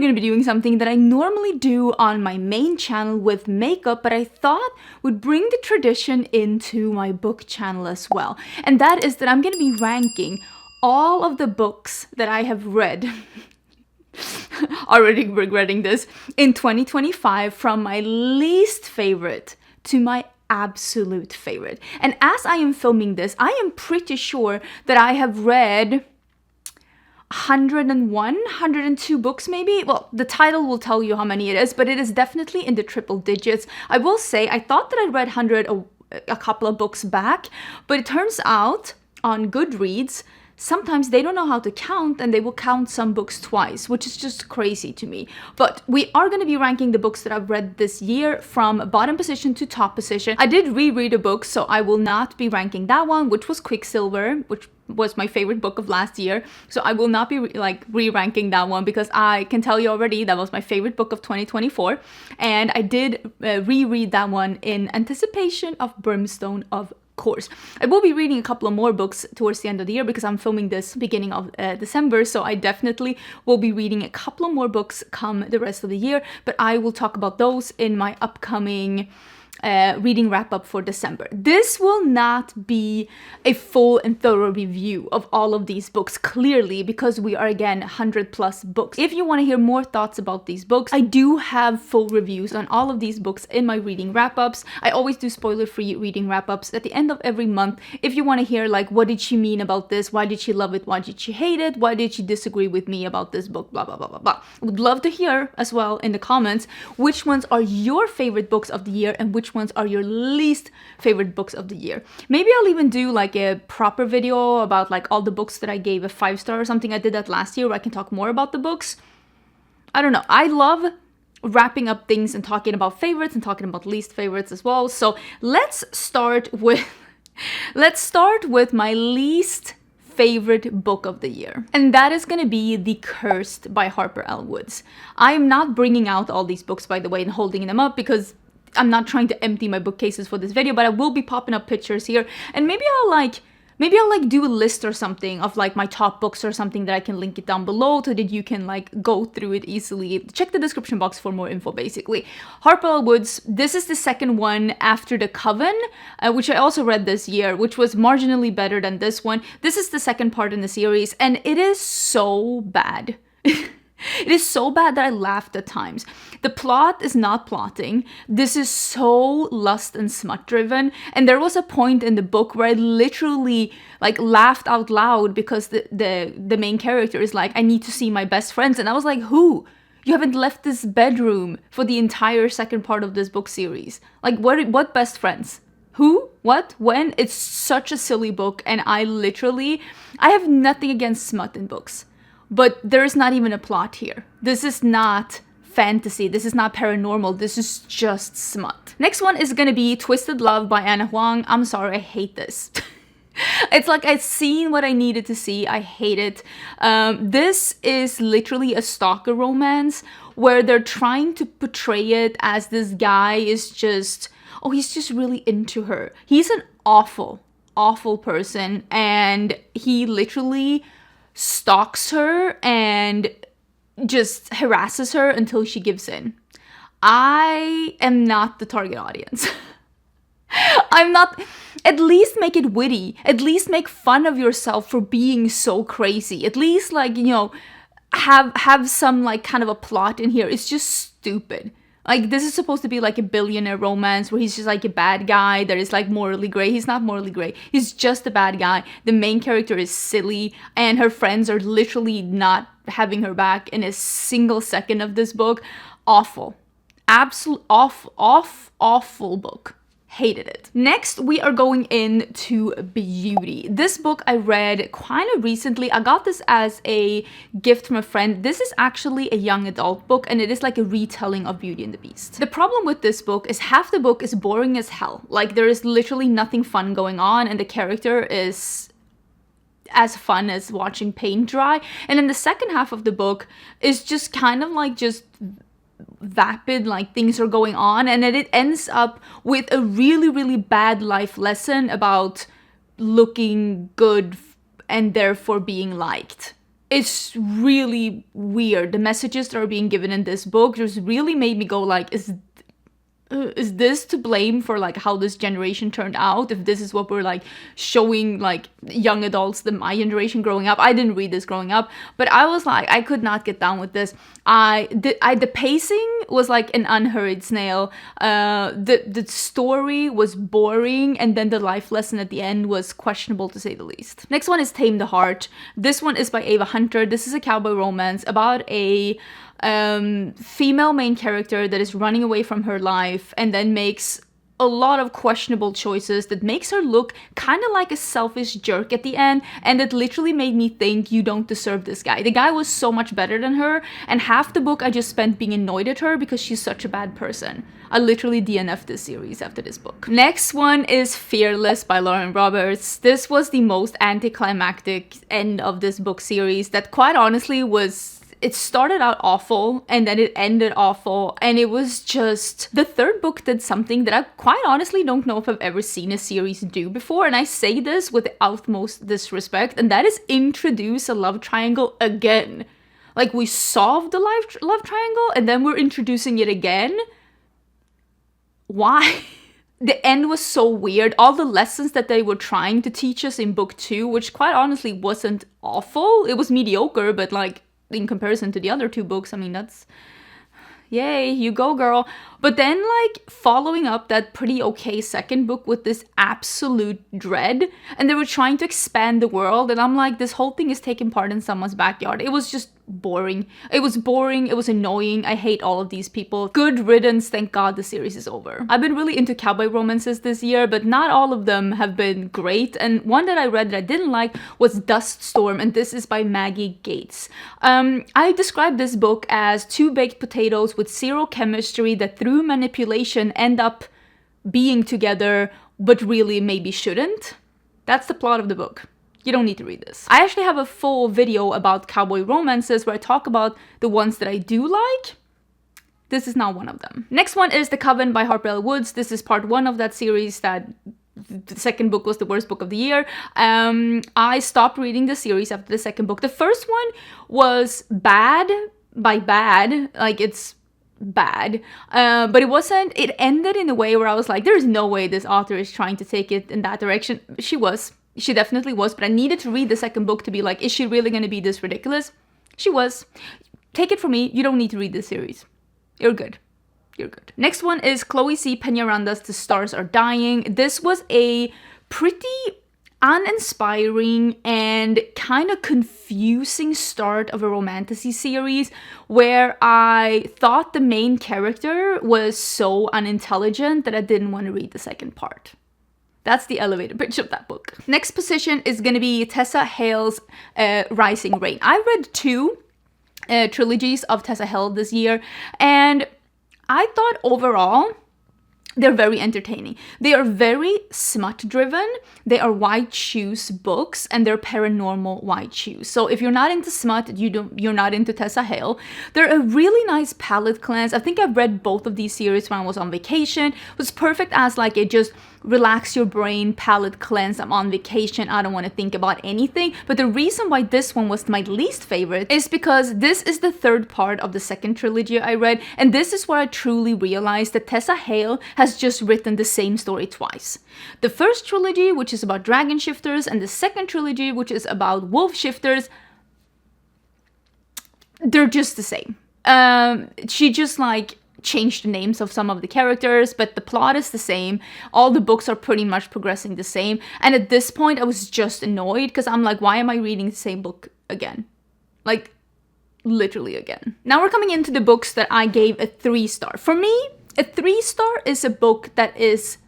going to be doing something that I normally do on my main channel with makeup, but I thought would bring the tradition into my book channel as well. And that is that I'm going to be ranking all of the books that I have read already regretting this, in 2025, from my least favorite to my absolute favorite. And as I am filming this, I am pretty sure that I have read 101, 102 books maybe. Well, the title will tell you how many it is, but it is definitely in the triple digits. I will say, I thought that I read 100 a couple of books back, but it turns out on Goodreads, sometimes they don't know how to count and they will count some books twice, which is just crazy to me. But we are going to be ranking the books that I've read this year from bottom position to top position. I did reread a book, so I will not be ranking that one, which was Quicksilver, which was my favorite book of last year. So I will not be re-ranking that one, because I can tell you already that was my favorite book of 2024. And I did reread that one in anticipation of Brimstone of course. I will be reading a couple of more books towards the end of the year because I'm filming this beginning of December, so I definitely will be reading a couple of more books come the rest of the year, but I will talk about those in my upcoming reading wrap up for December. This will not be a full and thorough review of all of these books, clearly, because we are again 100+ books. If you want to hear more thoughts about these books, I do have full reviews on all of these books in my reading wrap ups. I always do spoiler-free reading wrap ups at the end of every month. If you want to hear like, what did she mean about this? Why did she love it? Why did she hate it? Why did she disagree with me about this book? Blah, blah, blah, blah, blah. I would love to hear as well in the comments which ones are your favorite books of the year and which ones are your least favorite books of the year. Maybe I'll even do like a proper video about like all the books that I gave a 5-star or something. I did that last year where I can talk more about the books. I don't know. I love wrapping up things and talking about favorites and talking about least favorites as well. So let's start with my least favorite book of the year. And that is going to be The Cursed by Harper L. Woods. I am not bringing out all these books, by the way, and holding them up because I'm not trying to empty my bookcases for this video, but I will be popping up pictures here, and maybe I'll do a list or something of like my top books or something that I can link it down below so that you can like go through it easily. Check the description box for more info, basically. Harper L. Woods, this is the second one after The Coven, which I also read this year, which was marginally better than this one. This is the second part in the series, and it is so bad. It is so bad that I laughed at times. The plot is not plotting. This is so lust and smut driven. And there was a point in the book where I literally like laughed out loud because the main character is like, I need to see my best friends. And I was like, who? You haven't left this bedroom for the entire second part of this book series. Like, what best friends? Who? What? When? It's such a silly book. And I have nothing against smut in books. But there is not even a plot here. This is not fantasy. This is not paranormal. This is just smut. Next one is gonna be Twisted Love by Anna Huang. I'm sorry, I hate this. It's like I've seen what I needed to see. I hate it. This is literally a stalker romance where they're trying to portray it as this guy is just, oh, he's just really into her. He's an awful, awful person, and he literally stalks her and just harasses her until she gives in. I am not the target audience. I'm not. At least make it witty. At least make fun of yourself for being so crazy. At least, like, you know, have some like kind of a plot in here. It's just stupid. Like, this is supposed to be like a billionaire romance where he's just like a bad guy that is like morally gray. He's not morally gray. He's just a bad guy. The main character is silly, and her friends are literally not having her back in a single second of this book. Awful. Absolute awful book. Hated it. Next, we are going into Beauty. This book I read kind of recently. I got this as a gift from a friend. This is actually a young adult book, and it is like a retelling of Beauty and the Beast. The problem with this book is half the book is boring as hell. Like, there is literally nothing fun going on, and the character is as fun as watching paint dry. And then the second half of the book is just kind of like just vapid, like things are going on, and then it ends up with a really, really bad life lesson about looking good and therefore being liked. it's really weird. The messages that are being given in this book just really made me go like, is this to blame for like how this generation turned out, if this is what we're like showing like young adults, the my generation growing up? I didn't read this growing up, but I was like, I could not get down with this. The pacing was like an unhurried snail. The story was boring, and then the life lesson at the end was questionable to say the least. Next one is Tame the Heart. This one is by Ava Hunter. This is a cowboy romance about a female main character that is running away from her life and then makes a lot of questionable choices that makes her look kind of like a selfish jerk at the end, and it literally made me think, you don't deserve this guy. The guy was so much better than her, and half the book I just spent being annoyed at her because she's such a bad person. I literally DNF'd this series after this book. Next one is Fearless by Lauren Roberts. This was the most anticlimactic end of this book series that quite honestly was... It started out awful, and then it ended awful, and it was just... The third book did something that I quite honestly don't know if I've ever seen a series do before, and I say this with the utmost disrespect, and that is introduce a love triangle again. Like, we solved the love triangle, and then we're introducing it again? Why? The end was so weird. All the lessons that they were trying to teach us in book 2, which quite honestly wasn't awful. It was mediocre, but like, in comparison to the other 2 books, I mean, that's... Yay, you go, girl. But then, like, following up that pretty okay second book with this absolute dread, and they were trying to expand the world, and I'm like, this whole thing is taking part in someone's backyard. It was just boring. It was boring, it was annoying, I hate all of these people. Good riddance, thank God the series is over. I've been really into cowboy romances this year, but not all of them have been great, and one that I read that I didn't like was Dust Storm, and this is by Maggie Gates. I described this book as 2 baked potatoes with zero chemistry that through manipulation end up being together, but really maybe shouldn't. That's the plot of the book. You don't need to read this. I actually have a full video about cowboy romances where I talk about the ones that I do like. This is not one of them. Next one is The Coven by Harper L. Woods. This is part 1 of that series that the second book was the worst book of the year. I stopped reading the series after the second book. The first one was bad, by bad, like it's bad, but it ended in a way where I was like, there's no way this author is trying to take it in that direction. She definitely was, but I needed to read the second book to be like, is she really gonna be this ridiculous? She was. Take it from me, you don't need to read this series. You're good. You're good. Next one is Chloe C. Peñaranda's The Stars Are Dying. This was a pretty uninspiring and kind of confusing start of a romantasy series where I thought the main character was so unintelligent that I didn't want to read the second part. That's the elevator pitch of that book. Next position is going to be Tessa Hale's Rising Rain. I read 2 trilogies of Tessa Hale this year, and I thought overall they're very entertaining. They are very smut-driven. They are white shoes books, and they're paranormal white shoes. So if you're not into smut, you're not into Tessa Hale. They're a really nice palette cleanse. I think I've read both of these series when I was on vacation. It was perfect as like a just relax your brain palette cleanse. I'm on vacation. I don't want to think about anything. But the reason why this one was my least favorite is because this is the third part of the second trilogy I read, and this is where I truly realized that Tessa Hale has just written the same story twice. The first trilogy, which is about dragon shifters, and the second trilogy, which is about wolf shifters, they're just the same. She just like changed the names of some of the characters, but the plot is the same. All the books are pretty much progressing the same, and at this point I was just annoyed because I'm like, why am I reading the same book again? Like, literally again. Now we're coming into the books that I gave a 3-star. For me, a 3-star is a book that is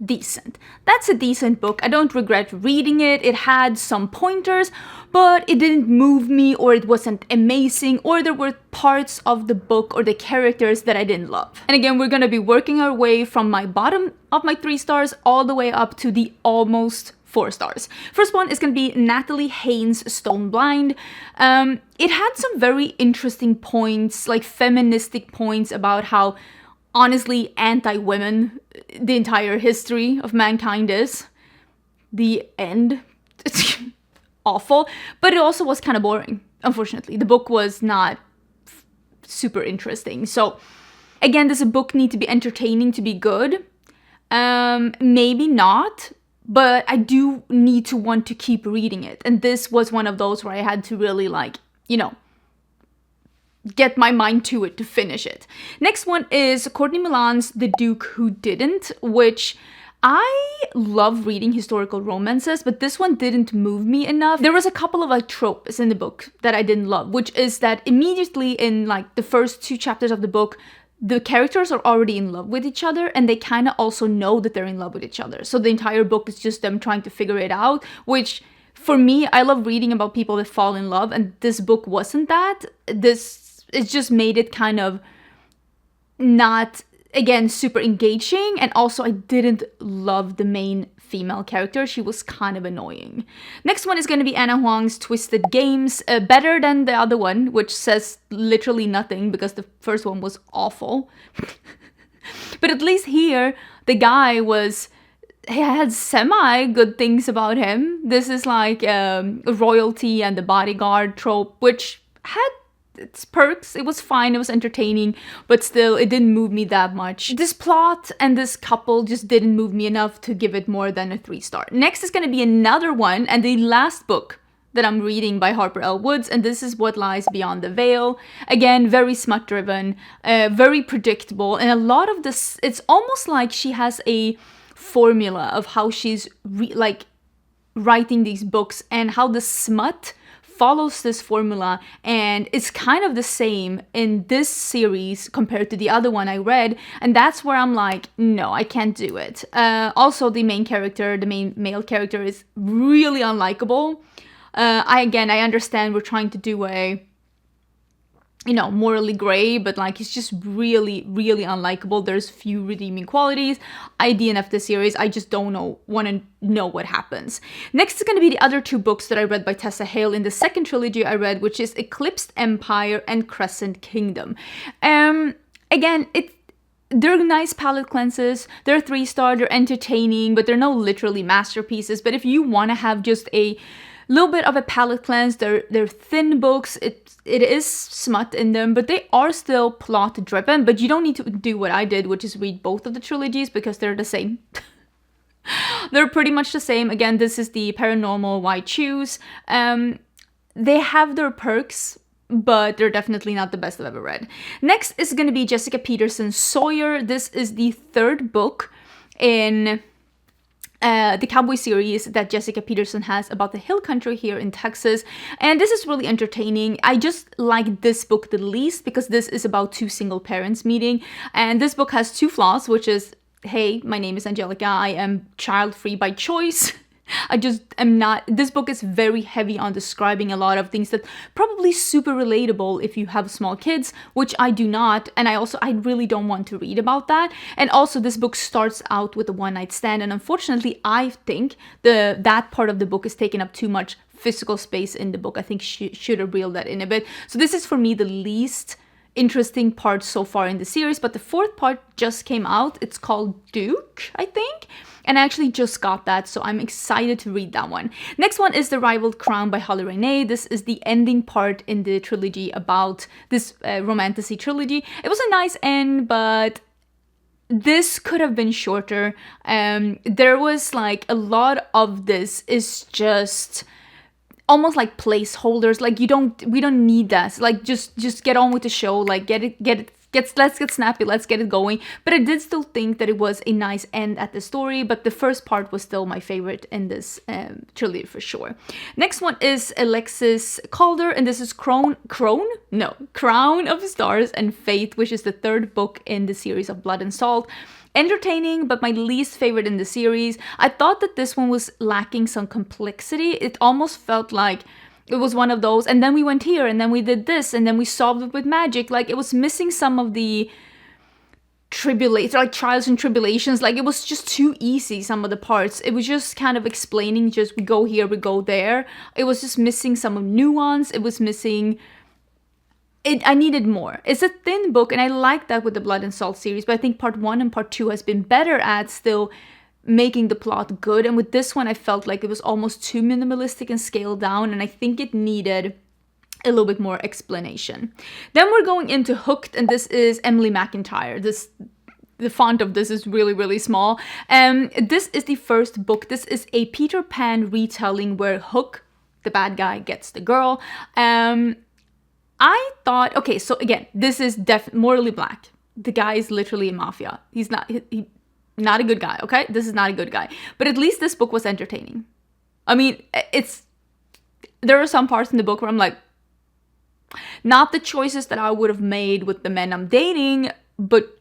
decent. That's a decent book. I don't regret reading it. It had some pointers, but it didn't move me, or it wasn't amazing, or there were parts of the book or the characters that I didn't love. And again, we're gonna be working our way from my bottom of my 3 stars all the way up to the almost 4 stars. First one is gonna be Natalie Haynes' Stone Blind. It had some very interesting points, like feministic points about how honestly anti-women the entire history of mankind is. The end. It's awful, but it also was kind of boring. unfortunately. The book was not super interesting. So again, does a book need to be entertaining to be good? Maybe not, but I do need to want to keep reading it. And this was one of those where I had to really like, you know, get my mind to it to finish it. Next one is Courtney Milan's The Duke Who Didn't, which I love reading historical romances, but this one didn't move me enough. There was a couple of like tropes in the book that I didn't love, which is that immediately in like the first 2 chapters of the book, the characters are already in love with each other, and they kind of also know that they're in love with each other. So the entire book is just them trying to figure it out, which for me, I love reading about people that fall in love, and this book wasn't that. It just made it kind of not, again, super engaging. And also I didn't love the main female character. She was kind of annoying. Next one is going to be Anna Huang's Twisted Games. Better than the other one, which says literally nothing because the first one was awful. But at least here, the guy he had semi good things about him. This is like royalty and the bodyguard trope, which had its perks. It was fine, it was entertaining, but still it didn't move me that much. This plot and this couple just didn't move me enough to give it more than a 3-star. Next is going to be another one, and the last book that I'm reading by Harper L. Woods, and this is What Lies Beyond the Veil. Again, very smut driven, very predictable, and a lot of this, it's almost like she has a formula of how she's like writing these books, and how the smut follows this formula, and it's kind of the same in this series compared to the other one I read, and that's where I'm like, no, I can't do it. Also, the main male character is really unlikable. I understand we're trying to do a, you know, morally gray, but like he's just really, really unlikable. There's few redeeming qualities. I DNF the series. I just don't want to know what happens. Next is going to be the other 2 books that I read by Tessa Hale in the second trilogy I read, which is Eclipsed Empire and Crescent Kingdom. Again, they're nice palette cleanses. They're 3-star. They're entertaining, but they're no literally masterpieces. But if you want to have just a little bit of a palette cleanse, they're thin books. It is smut in them, but they are still plot driven. But you don't need to do what I did, which is read both of the trilogies, because they're the same. They're pretty much the same. Again, this is the Paranormal Why Choose. They have their perks, but they're definitely not the best I've ever read. Next is going to be Jessica Peterson's Sawyer. This is the 3rd book in the cowboy series that Jessica Peterson has about the hill country here in Texas. And this is really entertaining. I just like this book the least because this is about 2 single parents meeting. And this book has 2 flaws, which is, hey, my name is Angelica. I am child-free by choice. I just am not. This book is very heavy on describing a lot of things that probably super relatable if you have small kids, which I do not. And I really don't want to read about that. And also this book starts out with a one-night stand. And unfortunately, I think that part of the book is taking up too much physical space in the book. I think she should have reeled that in a bit. So this is for me the least interesting part so far in the series, but the 4th part just came out. It's called Duke, I think, and I actually just got that, so I'm excited to read that one. Next one is The Rivaled Crown by Holly Renee. This is the ending part in the trilogy about this romantasy trilogy. It was a nice end, but this could have been shorter. There was like a lot of this is just almost like placeholders. Like we don't need that. Like just get on with the show. Like let's get snappy, let's get it going. But I did still think that it was a nice end at the story, but the first part was still my favorite in this trilogy for sure. Next one is Alexis Calder, and this is Crown of Stars and Fate, which is the 3rd book in the series of Blood and Salt. Entertaining, but my least favorite in the series. I thought that this one was lacking some complexity. It almost felt like it was one of those, and then we went here, and then we did this, and then we solved it with magic. Like, it was missing some of the trials and tribulations. Like, it was just too easy, some of the parts. It was just kind of explaining, just we go here, we go there. It was just missing some of nuance. It was missing... I needed more. It's a thin book, and I like that with the Blood and Salt series, but I think part 1 and part 2 has been better at still making the plot good. And with this one, I felt like it was almost too minimalistic and scaled down, and I think it needed a little bit more explanation. Then we're going into Hooked, and this is Emily McIntyre. The font of this is really, really small. This is the first book. This is a Peter Pan retelling where Hook, the bad guy, gets the girl. I thought, okay, so again, this is morally black. The guy is literally a mafia. He's not not a good guy, okay? This is not a good guy. But at least this book was entertaining. I mean, there are some parts in the book where I'm like, not the choices that I would have made with the men I'm dating, but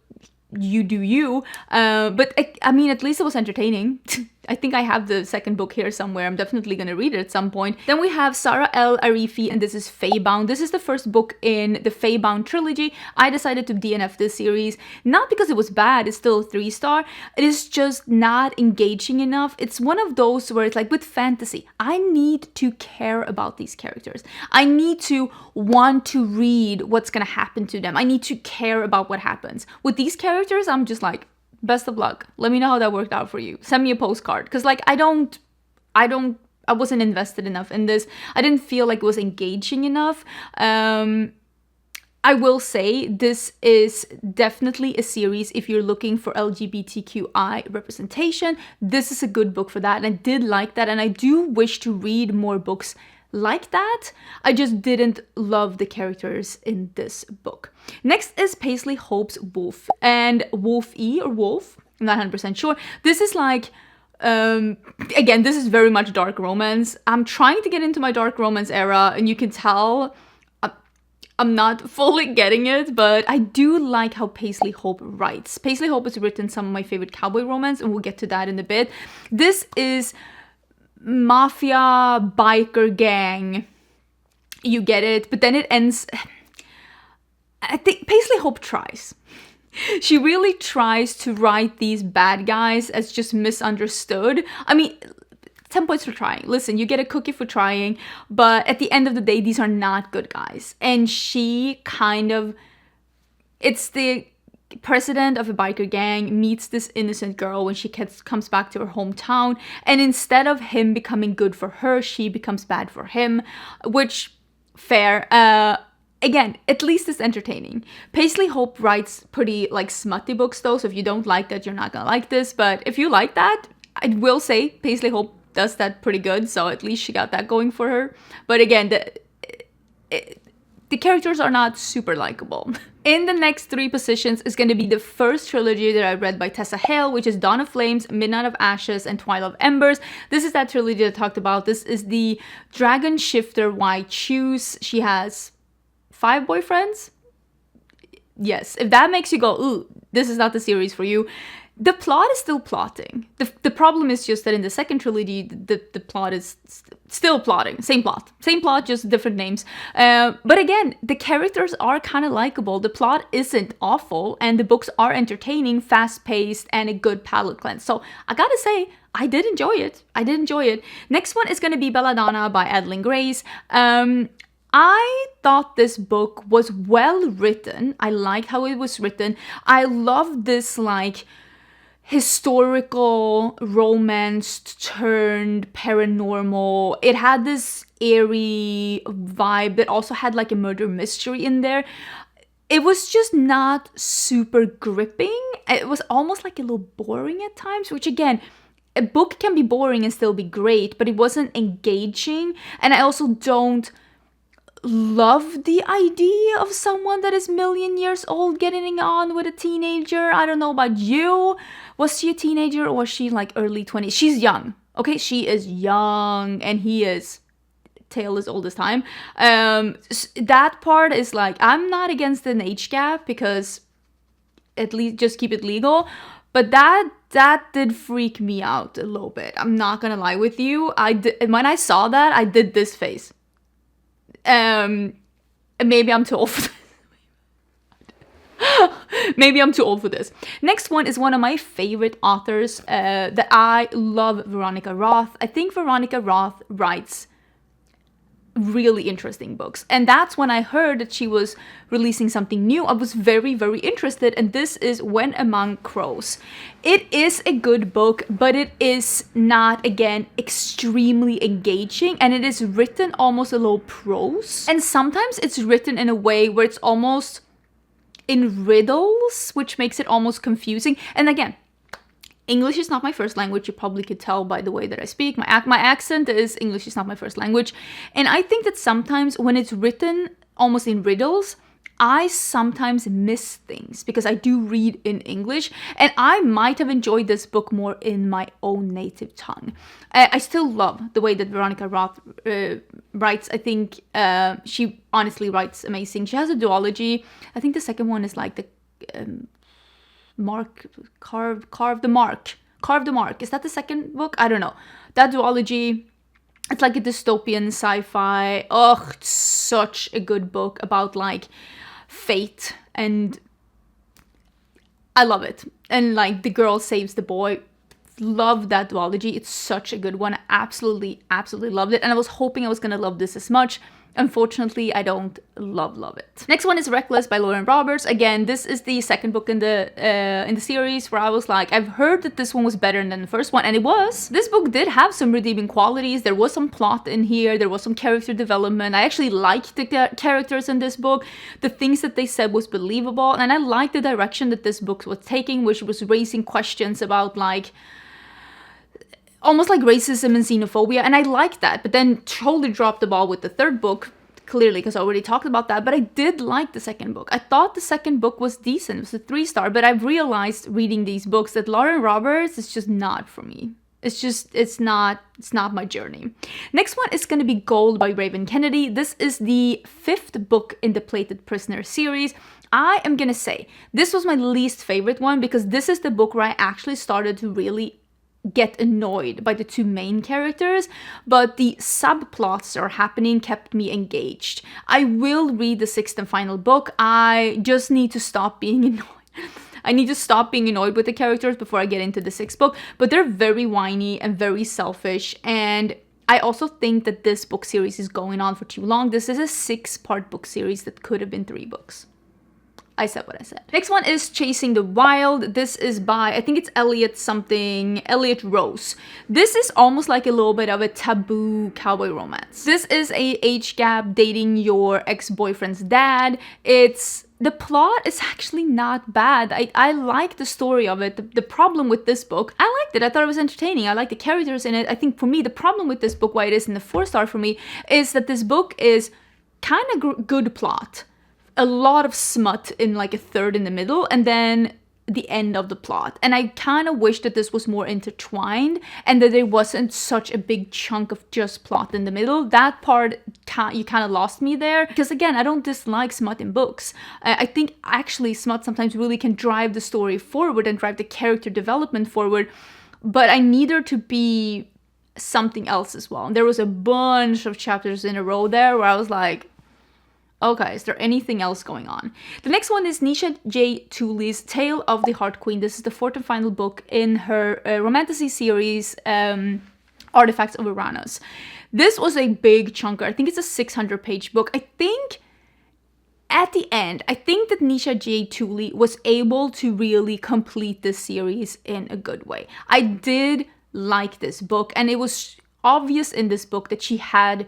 you do you. But I mean, at least it was entertaining. I think I have the second book here somewhere. I'm definitely going to read it at some point. Then we have Sarah L. Arifi, and this is Faebound. This is the first book in the Faebound trilogy. I decided to DNF this series, not because it was bad, it's still a 3-star. It is just not engaging enough. It's one of those where it's like with fantasy, I need to care about these characters. I need to want to read what's going to happen to them. I need to care about what happens. With these characters, I'm just like, best of luck. Let me know how that worked out for you. Send me a postcard. Because like, I wasn't invested enough in this. I didn't feel like it was engaging enough. I will say this is definitely a series if you're looking for LGBTQI representation. This is a good book for that. And I did like that. And I do wish to read more books like that. I just didn't love the characters in this book. Next is Paisley Hope's Wolf, and Wolf-E or Wolf, I'm not 100% sure. This is like, again, this is very much dark romance. I'm trying to get into my dark romance era, and you can tell I'm not fully getting it, but I do like how Paisley Hope writes. Paisley Hope has written some of my favorite cowboy romance, and we'll get to that in a bit. This is mafia biker gang, you get it, but then it ends. I think Paisley Hope tries. She really tries to write these bad guys as just misunderstood. I mean, 10 points for trying. Listen, you get a cookie for trying, but at the end of the day, these are not good guys. And she kind of, it's the president of a biker gang meets this innocent girl when she comes back to her hometown, and instead of him becoming good for her, she becomes bad for him, which, fair. Again, at least it's entertaining. Paisley Hope writes pretty like smutty books though, so if you don't like that, you're not gonna like this, but if you like that, I will say Paisley Hope does that pretty good, so at least she got that going for her. But again, the characters are not super likable. In the next 3 positions is going to be the first trilogy that I read by Tessa Hale, which is Dawn of Flames, Midnight of Ashes, and Twilight of Embers. This is that trilogy I talked about. This is the Dragon Shifter White Shoes. She has 5 boyfriends? Yes, if that makes you go, ooh, this is not the series for you. The plot is still plotting. The problem is just that in the second trilogy, the plot is still plotting. Same plot, just different names. But again, the characters are kind of likable. The plot isn't awful, and the books are entertaining, fast-paced, and a good palate cleanse. So I gotta say, I did enjoy it. Next one is gonna be Belladonna by Adeline Grace. I thought this book was well written. I liked how it was written. I love this like historical romance turned paranormal. It had this eerie vibe that also had like a murder mystery in there. It was just not super gripping. It was almost like a little boring at times, which again, a book can be boring and still be great, but it wasn't engaging. And I also don't love the idea of someone that is million years old getting on with a teenager. I don't know about you. Was she a teenager or was she like early 20s? She's young. Okay, she is young and he is tale as old as time. That part is like, I'm not against an age gap because at least just keep it legal. But that did freak me out a little bit. I'm not gonna lie with you. When I saw that, I did this face. Maybe I'm too old for this. Maybe I'm too old for this. Next one is one of my favorite authors that I love, Veronica Roth. I think Veronica Roth writes really interesting books. And that's when I heard that she was releasing something new. I was very, very interested, and this is When Among Crows. It is a good book, but it is not, again, extremely engaging, and it is written almost a little prose. And sometimes it's written in a way where it's almost in riddles, which makes it almost confusing. And again, English is not my first language. You probably could tell by the way that I speak. My accent is English is not my first language. And I think that sometimes when it's written almost in riddles, I sometimes miss things because I do read in English, and I might have enjoyed this book more in my own native tongue. I still love the way that Veronica Roth writes. I think she honestly writes amazing. She has a duology. I think the second one is like the Carve the Mark. Is that the second book? I don't know. That duology, it's like a dystopian sci-fi. Oh, it's such a good book about like fate, and I love it. And like the girl saves the boy. Love that duology. It's such a good one. I absolutely loved it. And I was hoping I was gonna love this as much. Unfortunately, I don't love it. Next one is Reckless by Lauren Roberts. Again, this is the second book in the series where I was like, I've heard that this one was better than the first one, and it was. This book did have some redeeming qualities. There was some plot in here. There was some character development. I actually liked the characters in this book. The things that they said was believable, and I liked the direction that this book was taking, which was raising questions about like almost like racism and xenophobia, and I like that, but then totally dropped the ball with the third book, clearly because I already talked about that. But I did like the second book. I thought the second book was decent. It was a 3-star, but I've realized reading these books that Lauren Roberts is just not for me. It's not my journey. Next one is going to be Gold by Raven Kennedy. This is the 5th book in the Plated Prisoner series. I am going to say this was my least favorite one because this is the book where I actually started to really get annoyed by the two main characters, but the subplots that are happening kept me engaged. I will read the 6th and final book. I just need to stop being annoyed. I need to stop being annoyed with the characters before I get into the 6th book, but they're very whiny and very selfish, and I also think that this book series is going on for too long. This is a 6-part book series that could have been 3 books. I said what I said. Next one is Chasing the Wild. This is by, I think it's Elliot Rose. This is almost like a little bit of a taboo cowboy romance. This is a age gap dating your ex-boyfriend's dad. The plot is actually not bad. I like the story of it. The problem with this book, I liked it. I thought it was entertaining. I like the characters in it. I think for me, the problem with this book, why it is in the 4-star for me, is that this book is kind of good plot. A lot of smut in like a third in the middle, and then the end of the plot. And I kind of wish that this was more intertwined and that there wasn't such a big chunk of just plot in the middle. That part, you kind of lost me there. Because again, I don't dislike smut in books. I think actually smut sometimes really can drive the story forward and drive the character development forward. But I need there to be something else as well. And there was a bunch of chapters in a row there where I was like, okay, is there anything else going on? The next one is Nisha J. Tooley's Tale of the Heart Queen. This is the 4th and final book in her romantasy series, Artifacts of Uranus. This was a big chunker. I think it's a 600-page book. I think at the end, I think that Nisha J. Tooley was able to really complete this series in a good way. I did like this book, and it was obvious in this book that she had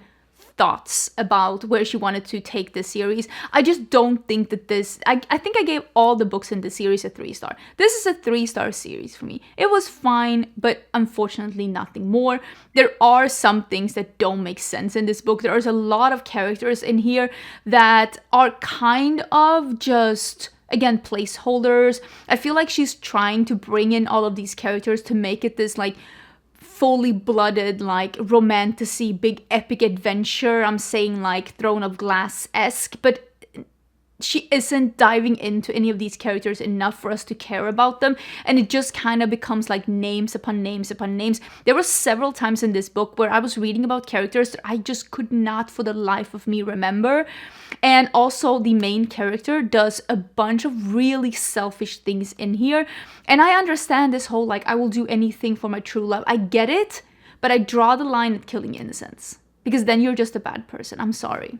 thoughts about where she wanted to take this series. I just don't think that I think I gave all the books in the series a 3-star. This is a 3-star series for me. It was fine, but unfortunately nothing more. There are some things that don't make sense in this book. There's a lot of characters in here that are kind of just, again, placeholders. I feel like she's trying to bring in all of these characters to make it this like fully blooded, like romantasy, big epic adventure. I'm saying like Throne of Glass-esque, but she isn't diving into any of these characters enough for us to care about them, and it just kind of becomes like names upon names upon names. There were several times in this book where I was reading about characters that I just could not for the life of me remember, and also the main character does a bunch of really selfish things in here, and I understand this whole like I will do anything for my true love. I get it, but I draw the line at killing innocents. because then you're just a bad person. I'm sorry.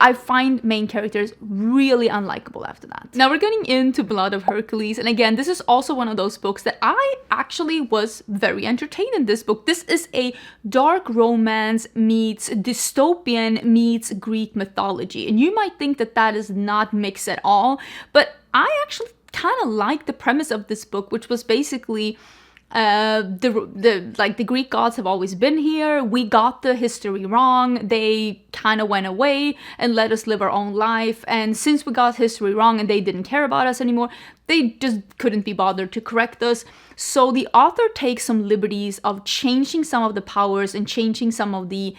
I find main characters really unlikable after that. Now we're getting into Blood of Hercules, and again, this is also one of those books that I actually was very entertained in this book. This is a dark romance meets dystopian meets Greek mythology, and you might think that that is not mixed at all, but I actually kind of like the premise of this book, which was basically the Greek gods have always been here. We got the history wrong. They kind of went away and let us live our own life. And since we got history wrong and they didn't care about us anymore, they just couldn't be bothered to correct us. So the author takes some liberties of changing some of the powers and changing some of the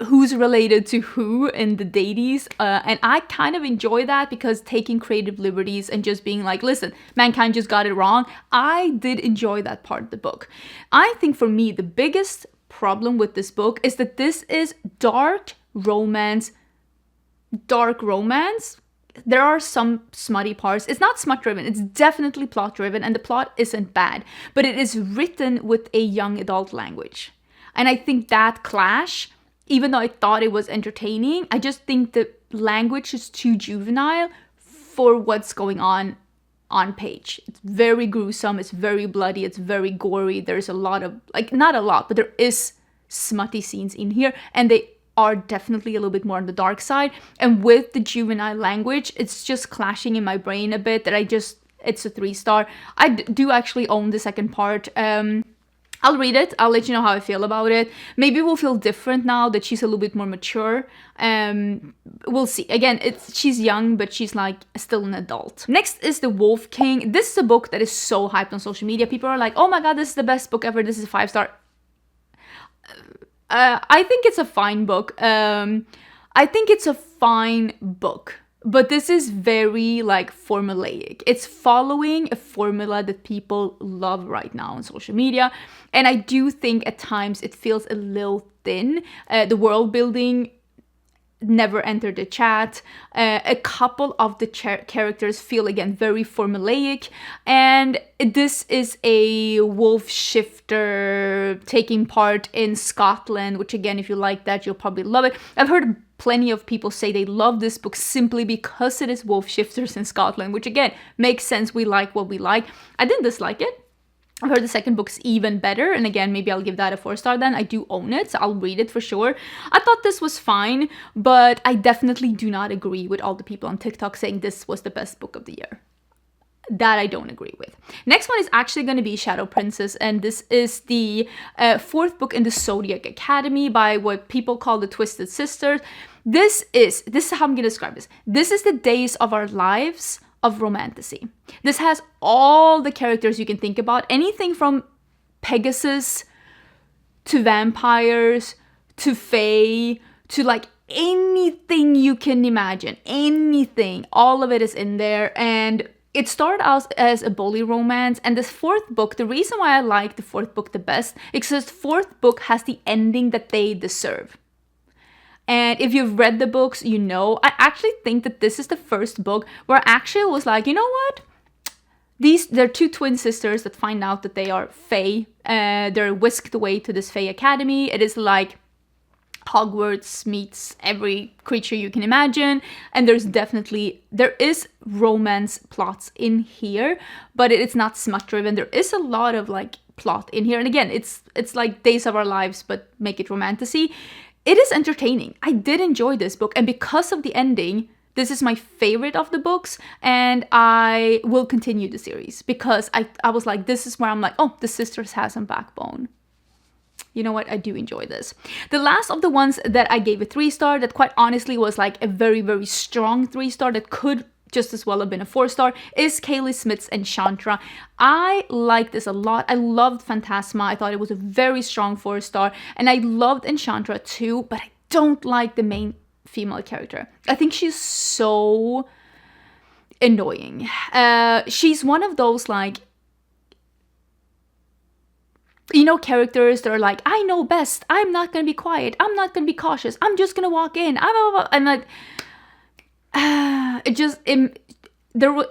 who's related to who in the deities, and I kind of enjoy that, because taking creative liberties and just being like, listen, mankind just got it wrong, I did enjoy that part of the book. I think for me the biggest problem with this book is that this is dark romance. There are some smutty parts. It's not smut driven, it's definitely plot driven, and the plot isn't bad, but it is written with a young adult language. And I think that clash, even though I thought it was entertaining, I just think the language is too juvenile for what's going on page. It's very gruesome, it's very bloody, it's very gory. There's a lot of, like, not a lot, but there is smutty scenes in here, and they are definitely a little bit more on the dark side. And with the juvenile language, it's just clashing in my brain a bit that it's a 3-star. I do actually own the second part. I'll read it. I'll let you know how I feel about it. Maybe we'll feel different now that she's a little bit more mature. We'll see. Again, she's young, but she's like still an adult. Next is The Wolf King. This is a book that is so hyped on social media. People are like, oh my god, this is the best book ever. This is a 5-star. I think it's a fine book. But this is very like formulaic. It's following a formula that people love right now on social media. And I do think at times it feels a little thin. The world building never entered the chat. A couple of the characters feel, again, very formulaic. And this is a wolf shifter taking part in Scotland, which, again, if you like that, you'll probably love it. I've heard plenty of people say they love this book simply because it is wolf shifters in Scotland, which, again, makes sense. We like what we like. I didn't dislike it. I've heard the second book's even better, and again, maybe I'll give that a 4-star then. I do own it, so I'll read it for sure. I thought this was fine, but I definitely do not agree with all the people on TikTok saying this was the best book of the year. That I don't agree with. Next one is actually going to be Shadow Princess, and this is the 4th book in the Zodiac Academy by what people call the Twisted Sisters. This is how I'm going to describe this. This is the days of our lives of romantasy. This has all the characters you can think about. Anything from Pegasus to vampires to fae to like anything you can imagine. Anything. All of it is in there. And it started out as a bully romance. And this 4th book, the reason why I like the 4th book the best is because the 4th book has the ending that they deserve. And if you've read the books, you know, I actually think that this is the first book where I actually was like, you know what? They're 2 twin sisters that find out that they are fae. They're whisked away to this fae academy. It is like Hogwarts meets every creature you can imagine. And there is romance plots in here, but it's not smut driven. There is a lot of like plot in here. And again, it's like Days of Our Lives, but make it romantasy. It is entertaining. I did enjoy this book, and because of the ending, this is my favorite of the books, and I will continue the series because I was like, this is where I'm like, oh, the sisters have some backbone. You know what? I do enjoy this. The last of the ones that I gave a 3-star that quite honestly was like a very, very strong 3-star that could just as well have been a 4-star is Kaylee Smith's Enchantra. I like this a lot. I loved Phantasma. I thought it was a very strong 4-star, and I loved Enchantra too, but I don't like the main female character. I think she's so annoying. She's one of those like, you know, characters that are like, I know best. I'm not gonna be quiet. I'm not gonna be cautious. I'm just gonna walk in. I'm like, it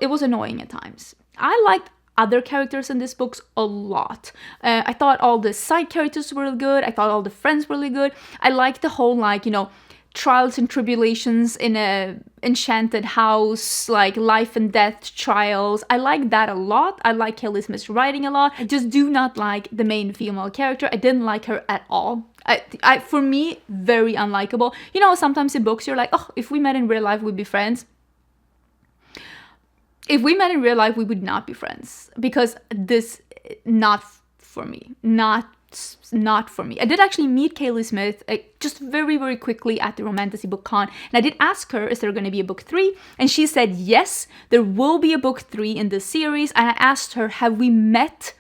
was annoying at times. I other characters in this books a lot. I thought all the side characters were really good. I thought all the friends were really good. I liked the whole, like, you know, trials and tribulations in a enchanted house, like life and death trials. I like that a lot. I like Kelly Smith's writing a lot. I just do not like the main female character. I didn't like her at all. For me, very unlikable. You know, sometimes in books you're like, oh, if we met in real life, we'd be friends. If we met in real life, we would not be friends, because this, not for me. Not for me. I did actually meet Kaylee Smith just very, very quickly at the Romantasy Book Con, and I did ask her, is there going to be a book 3? And she said, yes, there will be a book 3 in this series. And I asked her, have we met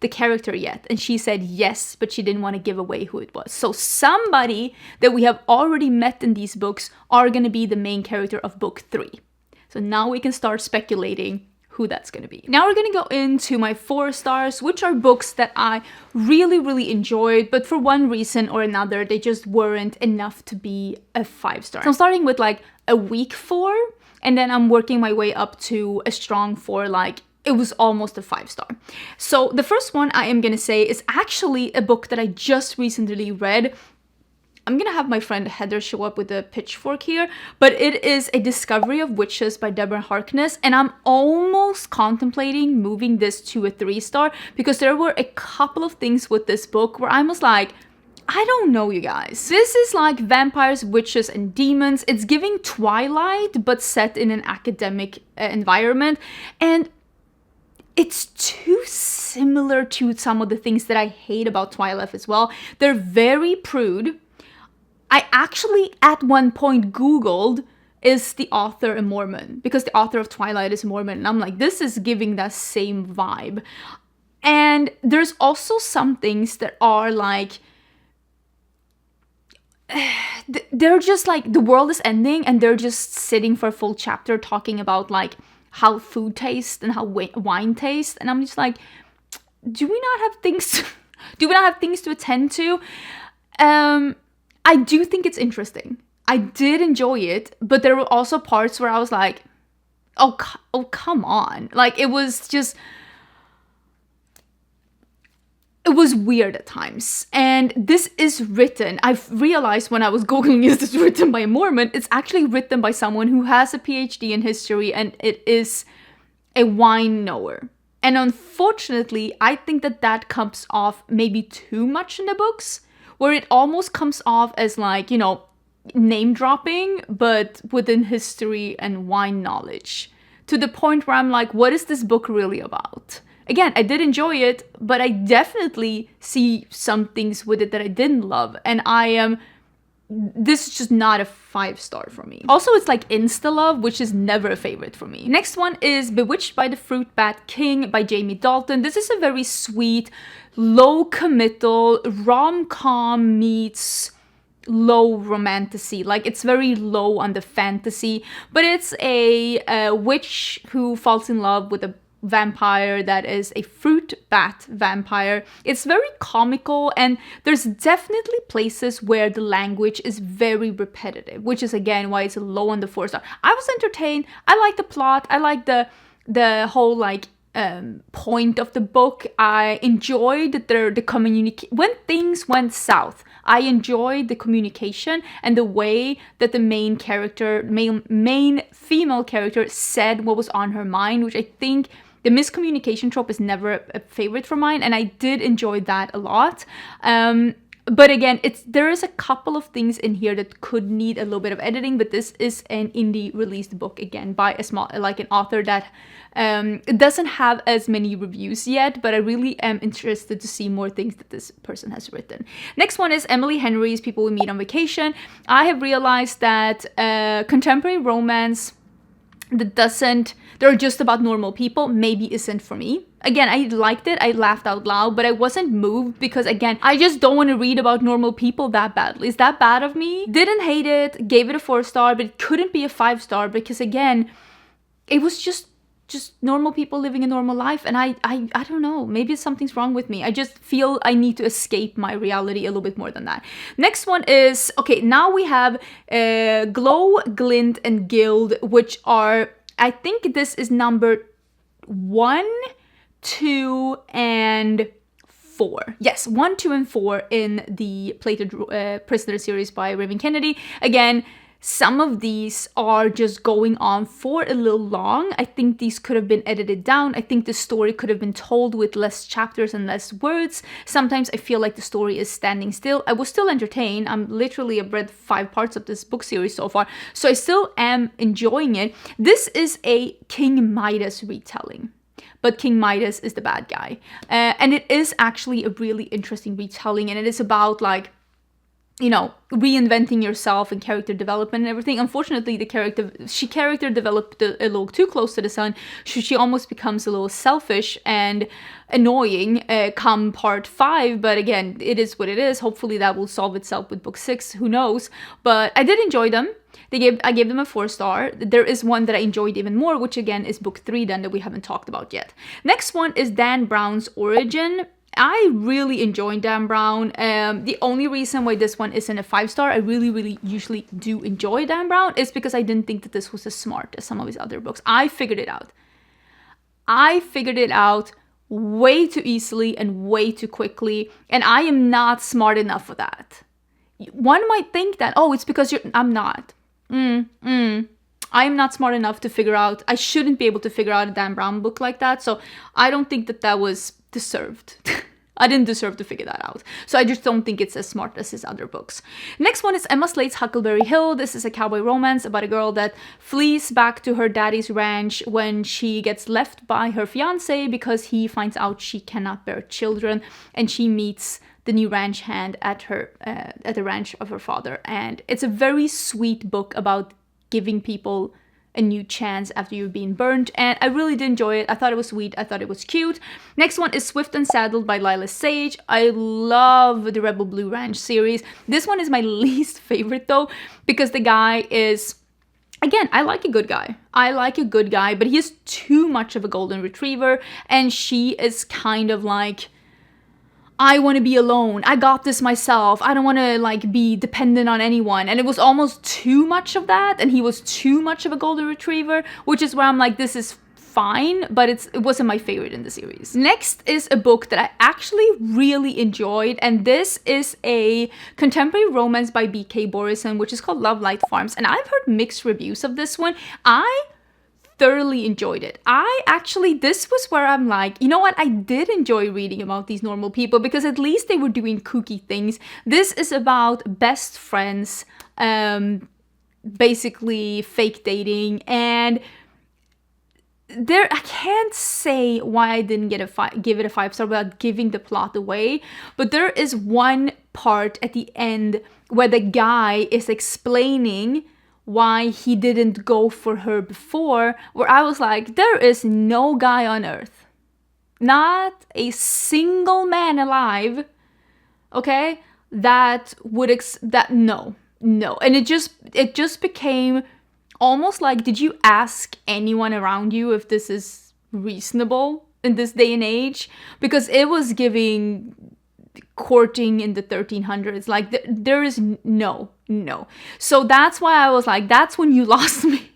the character yet? And she said yes, but she didn't want to give away who it was. So somebody that we have already met in these books are going to be the main character of book 3. So now we can start speculating who that's going to be. Now we're going to go into my 4 stars, which are books that I really, really enjoyed, but for one reason or another, they just weren't enough to be a 5 star. So I'm starting with like a weak 4, and then I'm working my way up to a strong 4, like it was almost a 5 star. So the first one I am going to say is actually a book that I just recently read. I'm gonna have my friend Heather show up with a pitchfork here, but it is A Discovery of Witches by Deborah Harkness, and I'm almost contemplating moving this to a 3 star because there were a couple of things with this book where I was like, I don't know, you guys. This is like vampires, witches, and demons. It's giving Twilight, but set in an academic environment, and it's too similar to some of the things that I hate about Twilight as well. They're very prude. I actually, at one point, Googled, is the author a Mormon? Because the author of Twilight is Mormon. And I'm like, this is giving that same vibe. And there's also some things that are like, they're just like, the world is ending and they're just sitting for a full chapter talking about like how food tastes and how wine tastes. And I'm just like, do we not have things to attend to? I do think it's interesting. I did enjoy it, but there were also parts where I was like, oh come on. Like, it was weird at times. And this is written, I've realized when I was Googling, is this written by a Mormon? It's actually written by someone who has a PhD in history, and it is a wine knower. And unfortunately, I think that comes off maybe too much in the books, where it almost comes off as like, you know, name dropping, but within history and wine knowledge. To the point where I'm like, what is this book really about? Again, I did enjoy it, but I definitely see some things with it that I didn't love. And this is just not a 5 star for me. Also, it's like insta-love, which is never a favorite for me. Next one is Bewitched by the Fruit Bat King by Jamie Dalton. This is a very sweet, low committal rom-com meets low romantasy. Like, it's very low on the fantasy, but it's a witch who falls in love with a vampire that is a fruit bat vampire. It's very comical, and there's definitely places where the language is very repetitive, which is again why it's low on the 4 star. I was entertained. I like the plot. I like the whole like point of the book. I enjoyed the communication when things went south. I enjoyed the communication and the way that the main female character said what was on her mind, which I think the miscommunication trope is never a favorite for mine, and I did enjoy that a lot. But again, there is a couple of things in here that could need a little bit of editing, but this is an indie released book, again, by an author that doesn't have as many reviews yet, but I really am interested to see more things that this person has written. Next one is Emily Henry's People We Meet on Vacation. I have realized that contemporary romance they're just about normal people, maybe isn't for me. Again, I liked it, I laughed out loud, but I wasn't moved because, again, I just don't want to read about normal people that badly. Is that bad of me? Didn't hate it, gave it a 4 star, but it couldn't be a 5 star because, again, it was just normal people living a normal life, and I don't know, maybe something's wrong with me. I just feel I need to escape my reality a little bit more than that. Next one is, okay, now we have Glow, Glint, and Gild, which are, I think this is number 1, 2, and 4. Yes, 1, 2, and 4 in the Plated Prisoner series by Raven Kennedy. Again, some of these are just going on for a little long. I think these could have been edited down. I think the story could have been told with less chapters and less words. Sometimes I feel like the story is standing still. I was still entertained. I've read 5 parts of this book series so far, so I still am enjoying it. This is a King Midas retelling, but King Midas is the bad guy. And it is actually a really interesting retelling, and it is about like, you know, reinventing yourself and character development and everything. Unfortunately, the character developed a little too close to the sun. She almost becomes a little selfish and annoying come part 5. But again, it is what it is. Hopefully that will solve itself with book 6. Who knows? But I did enjoy them. I gave them a 4-star. There is one that I enjoyed even more, which again is book 3 then, that we haven't talked about yet. Next one is Dan Brown's Origin. I really enjoyed Dan Brown. The only reason why this one isn't a 5-star, I really usually do enjoy Dan Brown, is because I didn't think that this was as smart as some of his other books. I figured it out. I figured it out way too easily and way too quickly, and I am not smart enough for that. One might think that, oh, it's because I'm not. I am not smart enough to figure out, I shouldn't be able to figure out a Dan Brown book like that, so I don't think that was deserved. I didn't deserve to figure that out. So I just don't think it's as smart as his other books. Next one is Emma Slate's Huckleberry Hill. This is a cowboy romance about a girl that flees back to her daddy's ranch when she gets left by her fiance because he finds out she cannot bear children, and she meets the new ranch hand at the ranch of her father. And it's a very sweet book about giving people a new chance after you've been burned, and I really did enjoy it. I thought it was sweet. I thought it was cute. Next one is Swift and Saddled by Lila Sage. I love the Rebel Blue Ranch series. This one is my least favorite though, because the guy is, again, I like a good guy. But he is too much of a golden retriever, and she is kind of like, I want to be alone. I got this myself. I don't want to like be dependent on anyone. And it was almost too much of that. And he was too much of a golden retriever, which is where I'm like, this is fine, but it wasn't my favorite in the series. Next is a book that I actually really enjoyed, and this is a contemporary romance by B.K. Borison, which is called Love Light Farms. And I've heard mixed reviews of this one. I thoroughly enjoyed it. This was where I'm like, you know what, I did enjoy reading about these normal people, because at least they were doing kooky things. This is about best friends, basically fake dating, and I can't say why I didn't give it a 5-star without giving the plot away, but there is one part at the end where the guy is explaining why he didn't go for her before, where I was like, there is no guy on earth, not a single man alive, okay, that would no. And it just became almost like, did you ask anyone around you if this is reasonable in this day and age? Because it was giving courting in the 1300s. Like, there is no. So that's why I was like, that's when you lost me.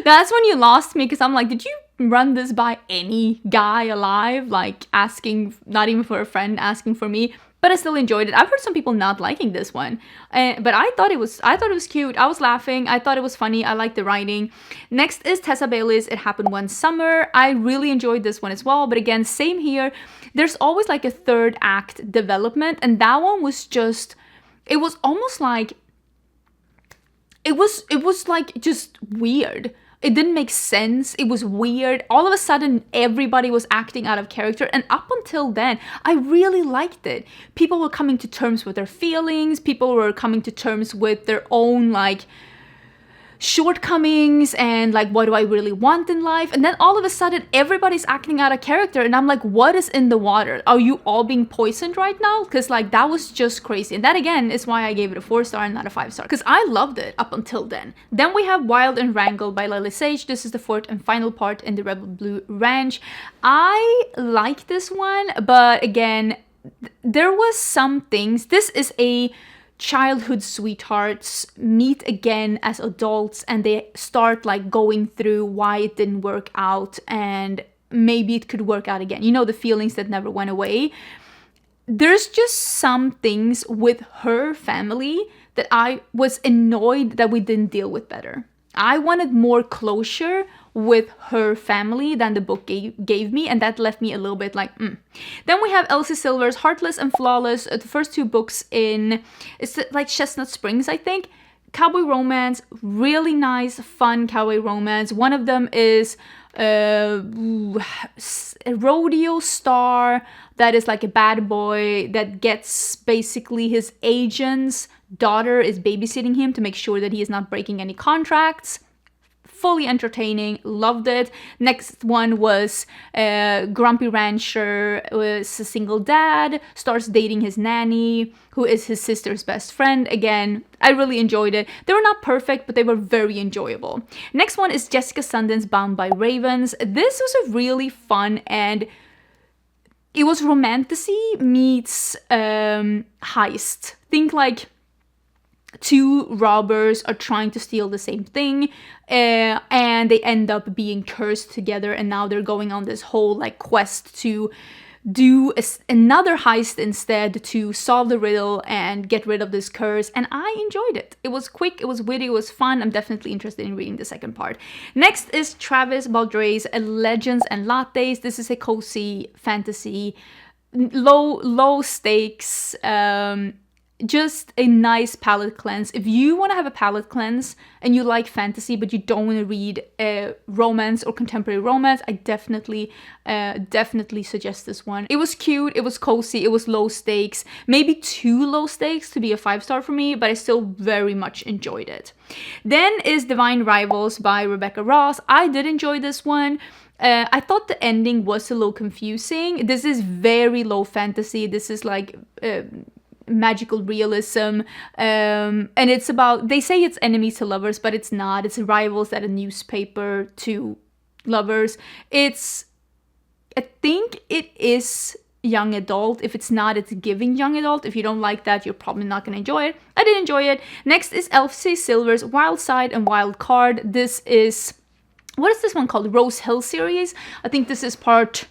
That's when you lost me, because I'm like, did you run this by any guy alive? Like, asking, not even for a friend, asking for me. But I still enjoyed it. I've heard some people not liking this one, but I thought it was cute. I was laughing. I thought it was funny. I liked the writing. Next is Tessa Bailey's It Happened One Summer. I really enjoyed this one as well. But again, same here. There's always like a third act development, and that one was just, it was almost like, it was like just weird. It didn't make sense. It was weird. All of a sudden, everybody was acting out of character. And up until then, I really liked it. People were coming to terms with their feelings. People were coming to terms with their own, like, shortcomings and, like, what do I really want in life? And then all of a sudden, everybody's acting out of character. And I'm like, what is in the water? Are you all being poisoned right now? Because, like, that was just crazy. And that, again, is why I gave it a 4-star and not a 5-star. Because I loved it up until then. Then we have Wild and Wrangled by Lily Sage. This is the 4th and final part in the Rebel Blue Ranch. I like this one, but again, there was some things. This is a childhood sweethearts meet again as adults, and they start like going through why it didn't work out and maybe it could work out again. You know, the feelings that never went away. There's just some things with her family that I was annoyed that we didn't deal with better. I wanted more closure with her family than the book gave me, and that left me a little bit like, Then we have Elsie Silver's Heartless and Flawless, the first 2 books in, it's like Chestnut Springs, I think. Cowboy romance, really nice, fun cowboy romance. One of them is a rodeo star that is like a bad boy that gets basically his agent's daughter is babysitting him to make sure that he is not breaking any contracts. Fully entertaining, loved it. Next one was Grumpy Rancher, was a single dad, starts dating his nanny, who is his sister's best friend. Again, I really enjoyed it. They were not perfect, but they were very enjoyable. Next one is Jessica Sundin's Bound by Ravens. This was a really fun, and it was romantasy meets heist. Think like 2 robbers are trying to steal the same thing, and they end up being cursed together, and now they're going on this whole like quest to do another heist instead to solve the riddle and get rid of this curse, and I enjoyed it. It was quick, it was witty, it was fun. I'm definitely interested in reading the second part. Next is Travis Baldre's Legends and Lattes. This is a cozy fantasy, low stakes, just a nice palette cleanse. If you want to have a palette cleanse and you like fantasy but you don't want to read romance or contemporary romance, I definitely suggest this one. It was cute, it was cozy, it was low stakes, maybe too low stakes to be a 5-star for me, but I still very much enjoyed it. Then is Divine Rivals by Rebecca Ross. I did enjoy this one. I thought the ending was a little confusing. This is very low fantasy. This is like magical realism, and it's about, they say it's enemies to lovers, but it's not. It's rivals at a newspaper to lovers. It's, I think it is young adult. If it's not, it's giving young adult. If you don't like that, you're probably not gonna enjoy it. I did enjoy it. Next is Elsie Silver's Wild Side and Wild Card. This is, what is this one called? Rose Hill series. I think this is part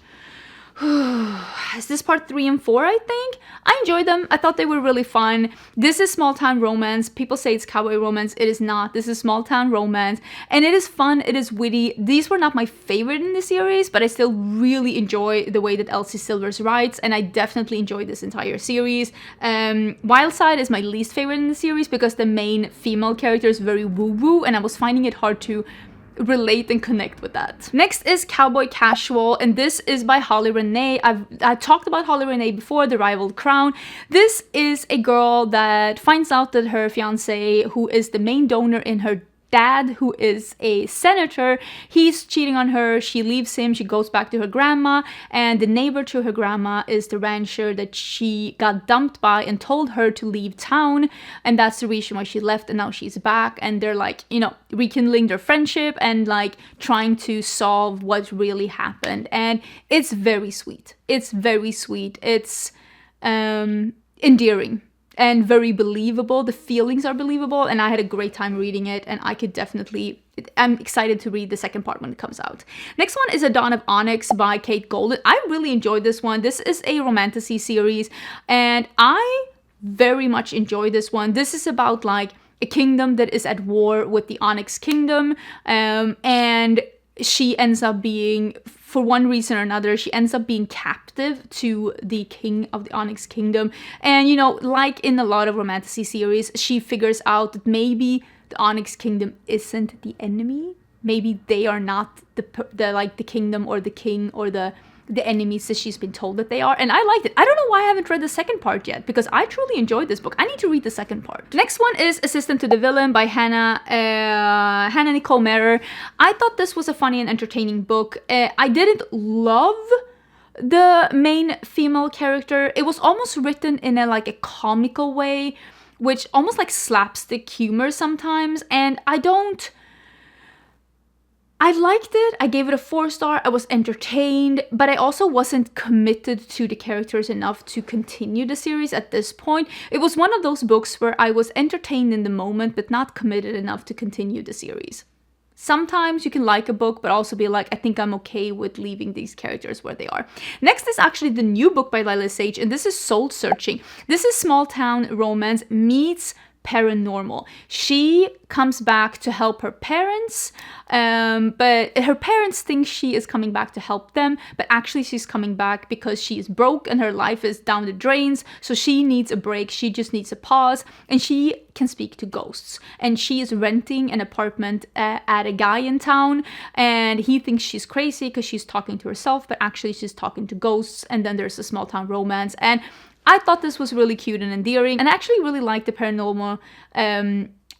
is this part 3 and 4, I think? I enjoyed them. I thought they were really fun. This is small town romance. People say it's cowboy romance. It is not. This is small town romance. And it is fun. It is witty. These were not my favorite in the series, but I still really enjoy the way that Elsie Silvers writes, and I definitely enjoyed this entire series. Wild Side is my least favorite in the series because the main female character is very woo-woo, and I was finding it hard to relate and connect with that. Next is Cowboy Casual, and this is by Holly Renee. I've talked about Holly Renee before, The Rivaled Crown. This is a girl that finds out that her fiance, who is the main donor in her dad, who is a senator, he's cheating on her. She leaves him, she goes back to her grandma, and the neighbor to her grandma is the rancher that she got dumped by and told her to leave town, and that's the reason why she left, and now she's back, and they're like, you know, rekindling their friendship and like trying to solve what really happened. And it's very sweet. It's very sweet. It's endearing and very believable. The feelings are believable, and I had a great time reading it, and I could definitely, I'm excited to read the second part when it comes out. Next one is A Dawn of Onyx by Kate Golden. I really enjoyed this one. This is a romantasy series, and I very much enjoy this one. This is about like a kingdom that is at war with the Onyx Kingdom, and she ends up being, for one reason or another, she ends up being captive to the king of the Onyx Kingdom. And, you know, like in a lot of romantasy series, she figures out that maybe the Onyx Kingdom isn't the enemy. Maybe they are not the kingdom or the king or the enemies that she's been told that they are, and I liked it. I don't know why I haven't read the second part yet, because I truly enjoyed this book. I need to read the second part. Next one is Assistant to the Villain by Hannah Nicole Merer. I thought this was a funny and entertaining book. I didn't love the main female character. It was almost written in a like a comical way, which almost like slapstick humor sometimes, and I liked it. I gave it a 4-star. I was entertained, but I also wasn't committed to the characters enough to continue the series at this point. It was one of those books where I was entertained in the moment, but not committed enough to continue the series. sometimes you can like a book, but also be like, I think I'm okay with leaving these characters where they are. Next is actually the new book by Lila Sage, and this is Soul Searching. This is small town romance meets paranormal. She comes back to help her parents, but her parents think she is coming back to help them, but actually she's coming back because she is broke and her life is down the drains, so she needs a break. She just needs a pause, and she can speak to ghosts, and she is renting an apartment at a guy in town, and he thinks she's crazy because she's talking to herself, but actually she's talking to ghosts. And then there's a small town romance, and I thought this was really cute and endearing, and I actually really like the paranormal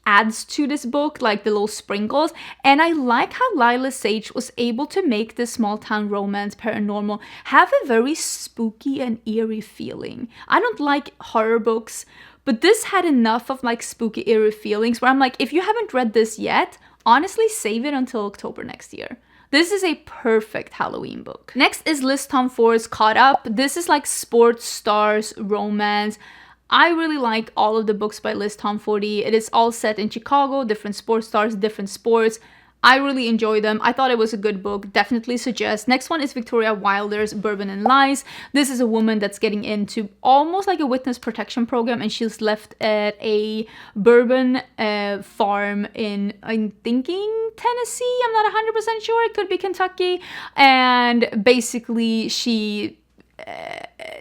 adds to this book, like the little sprinkles. And I like how Lila Sage was able to make this small town romance paranormal have a very spooky and eerie feeling. I don't like horror books, but this had enough of like spooky, eerie feelings where I'm like, if you haven't read this yet, honestly, save it until October next year. This is a perfect Halloween book. Next is Liz Tom Ford's Caught Up. This is like sports stars romance. I really like all of the books by Liz Tom Ford. It is all set in Chicago, different sports stars, different sports. I really enjoy them. I thought it was a good book. Definitely suggest. Next one is Victoria Wilder's Bourbon and Lies. This is a woman that's getting into almost like a witness protection program, and she's left at a bourbon farm in, I'm thinking, Tennessee. I'm not 100% sure. It could be Kentucky. And basically she...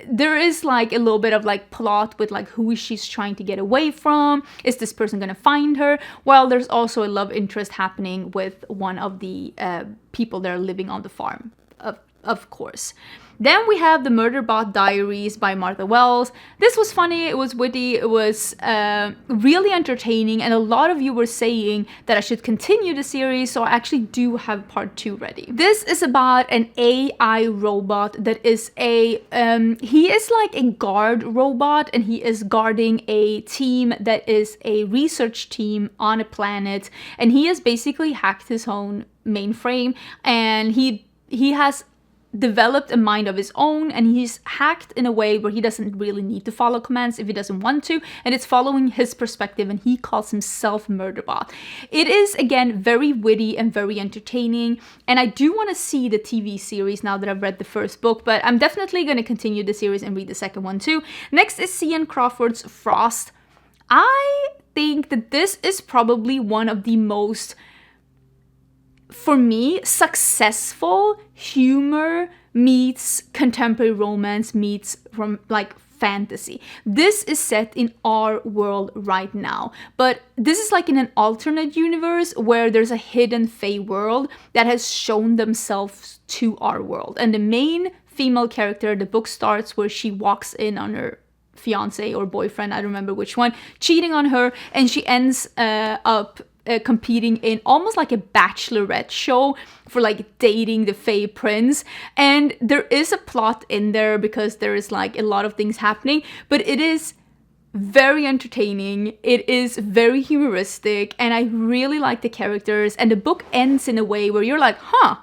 there is like a little bit of like plot with like who she's trying to get away from. Is this person gonna find her? Well, there's also a love interest happening with one of the people that are living on the farm, of course. Then we have The Murderbot Diaries by Martha Wells. This was funny, it was witty, it was really entertaining, and a lot of you were saying that I should continue the series, so I actually do have part 2 ready. This is about an AI robot that is he is like a guard robot, and he is guarding a team that is a research team on a planet, and he has basically hacked his own mainframe, and he has developed a mind of his own, and he's hacked in a way where he doesn't really need to follow commands if he doesn't want to, and it's following his perspective, and he calls himself Murderbot. It is, again, very witty and very entertaining, and I do want to see the TV series now that I've read the first book, but I'm definitely going to continue the series and read the second one too. Next is C.N. Crawford's Frost. I think that this is probably one of the most, for me, successful humor meets contemporary romance meets from like fantasy. This is set in our world right now, but this is like in an alternate universe where there's a hidden fae world that has shown themselves to our world. And the main female character, the book starts where she walks in on her fiance or boyfriend, I don't remember which one, cheating on her, and she ends up competing in almost like a bachelorette show for like dating the Fae Prince. And there is a plot in there because there is like a lot of things happening, but it is very entertaining, it is very humoristic, and I really like the characters, and the book ends in a way where you're like, huh,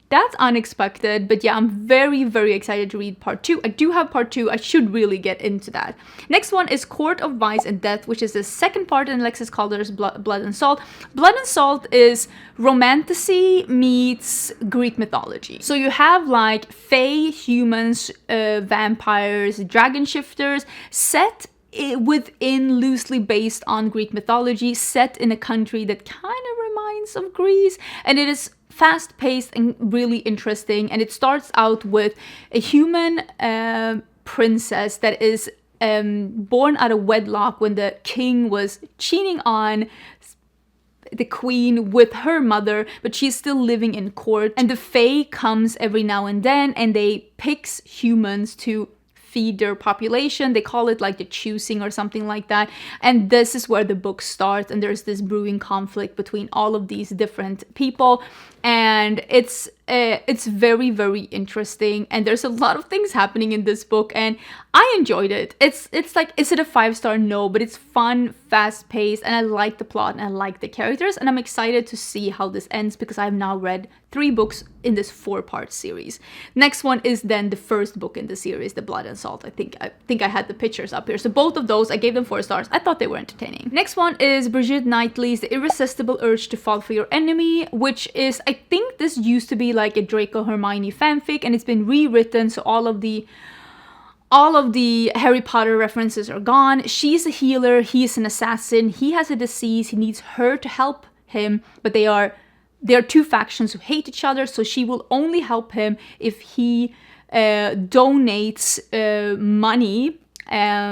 that's unexpected. But yeah, I'm very, very excited to read part 2. I do have part 2. I should really get into that. Next one is Court of Vice and Death, which is the second part in Alexis Calder's Blood and Salt. Blood and Salt is romantasy meets Greek mythology. So you have like fae, humans, vampires, dragon shifters, set within, loosely based on Greek mythology, set in a country that kind of reminds of Greece, and it is fast-paced and really interesting. And it starts out with a human princess that is born out of wedlock when the king was cheating on the queen with her mother, but she's still living in court, and the fae comes every now and then, and they picks humans to feed their population. They call it like the choosing or something like that. And this is where the book starts, and there's this brewing conflict between all of these different people, and it's it's very, very interesting, and there's a lot of things happening in this book, and I enjoyed it. It's like, is it a 5-star? No, but it's fun, fast-paced, and I like the plot and I like the characters, and I'm excited to see how this ends because I've now read 3 books in this 4-part series. Next one is then the first book in the series, The Blood and Salt. I think I had the pictures up here. So both of those, I gave them 4 stars. I thought they were entertaining. Next one is Brigitte Knightley's The Irresistible Urge to Fall for Your Enemy, which is, I think this used to be like a Draco Hermione fanfic, and it's been rewritten, so all of the Harry Potter references are gone. She's a healer, he's an assassin, he has a disease, he needs her to help him, but there are 2 factions who hate each other, so she will only help him if he donates money,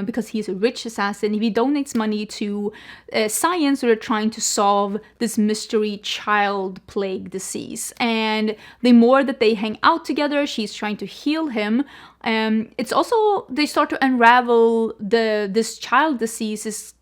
because he's a rich assassin. If he donates money to science, they're trying to solve this mystery child plague disease. And the more that they hang out together, she's trying to heal him. It's also, they start to unravel this child disease is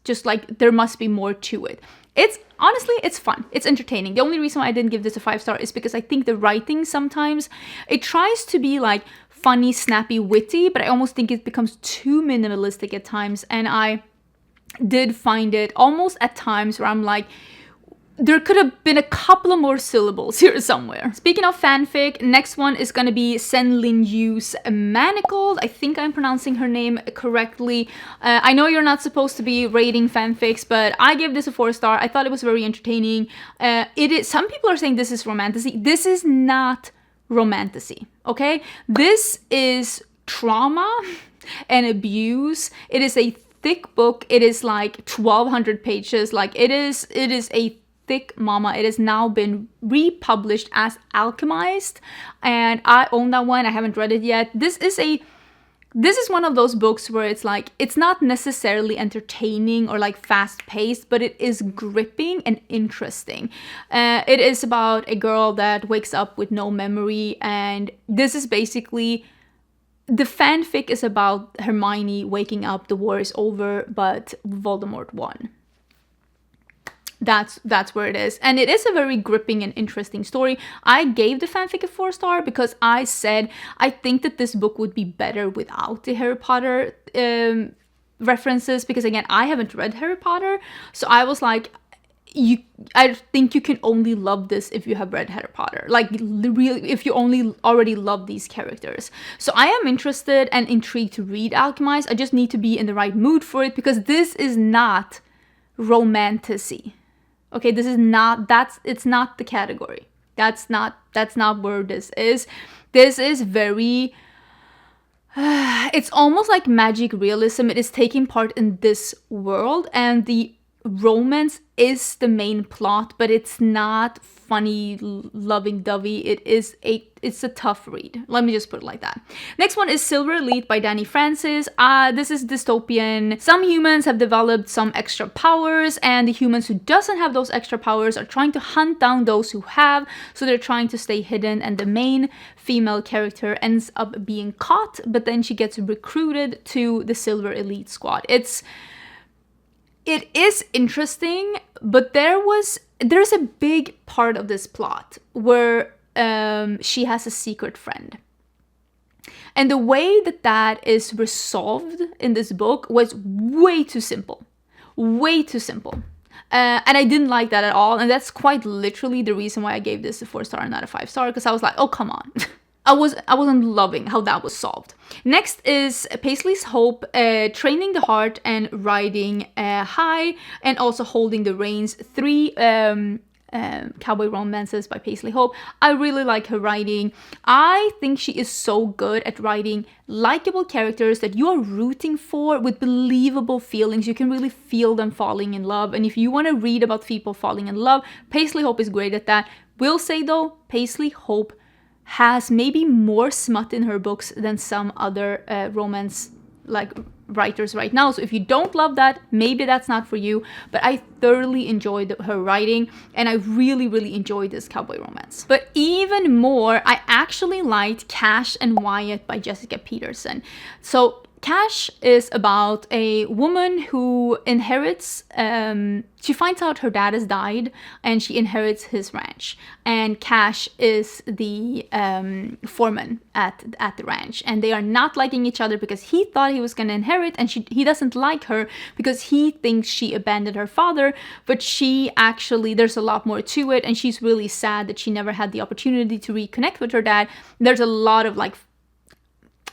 just like, there must be more to it. It's honestly, it's fun. It's entertaining. The only reason why I didn't give this a 5-star is because I think the writing sometimes, it tries to be like funny, snappy, witty, but I almost think it becomes too minimalistic at times. And I did find it almost at times where I'm like, there could have been a couple of more syllables here somewhere. Speaking of fanfic, next one is going to be Sen Lin Yu's Manacled. I think I'm pronouncing her name correctly. I know you're not supposed to be rating fanfics, but I gave this a 4-star. I thought it was very entertaining. It is. Some people are saying this is romantasy. This is not romantasy, okay? This is trauma and abuse. It is a thick book. It is like 1,200 pages. Like it is a thick mama. It has now been republished as Alchemized, and I own that one. I haven't read it yet. This is one of those books where it's like, it's not necessarily entertaining or like fast-paced, but it is gripping and interesting. It is about a girl that wakes up with no memory, and this is basically, the fanfic is about Hermione waking up, the war is over, but Voldemort won. That's where it is. And it is a very gripping and interesting story. I gave the fanfic a 4-star because I said I think that this book would be better without the Harry Potter references, because again, I haven't read Harry Potter, so I was like, I think you can only love this if you have read Harry Potter, like really, if you only already love these characters. So I am interested and intrigued to read Alchemized. I just need to be in the right mood for it, because this is not romantasy. Okay, this is not, it's not the category. That's not where this is. This is very, it's almost like magic realism. It is taking part in this world, and the romance is the main plot, but it's not funny, loving-dovey. It's a tough read. Let me just put it like that. Next one is Silver Elite by Danny Francis. This is dystopian. Some humans have developed some extra powers, and the humans who doesn't have those extra powers are trying to hunt down those who have, so they're trying to stay hidden, and the main female character ends up being caught, but then she gets recruited to the Silver Elite squad. It is interesting, but there's a big part of this plot where she has a secret friend. And the way that is resolved in this book was way too simple. Way too simple. And I didn't like that at all. And that's quite literally the reason why I gave this a 4-star and not a 5-star, because I was like, oh, come on. I wasn't loving how that was solved. Next is Paisley's Hope, Training the Heart and Riding High, and also Holding the Reins. 3 cowboy romances by Paisley Hope. I really like her writing. I think she is so good at writing likable characters that you are rooting for with believable feelings. You can really feel them falling in love. And if you want to read about people falling in love, Paisley Hope is great at that. Will say though, Paisley Hope has maybe more smut in her books than some other romance like writers right now. So if you don't love that, maybe that's not for you. But I thoroughly enjoyed her writing, and I really, really enjoyed this cowboy romance. But even more, I actually liked Cash and Wyatt by Jessica Peterson. So Cash is about a woman who inherits, she finds out her dad has died and she inherits his ranch. And Cash is the foreman at the ranch. And they are not liking each other because he thought he was going to inherit, and he doesn't like her because he thinks she abandoned her father. But she actually, there's a lot more to it, and she's really sad that she never had the opportunity to reconnect with her dad. There's a lot of like,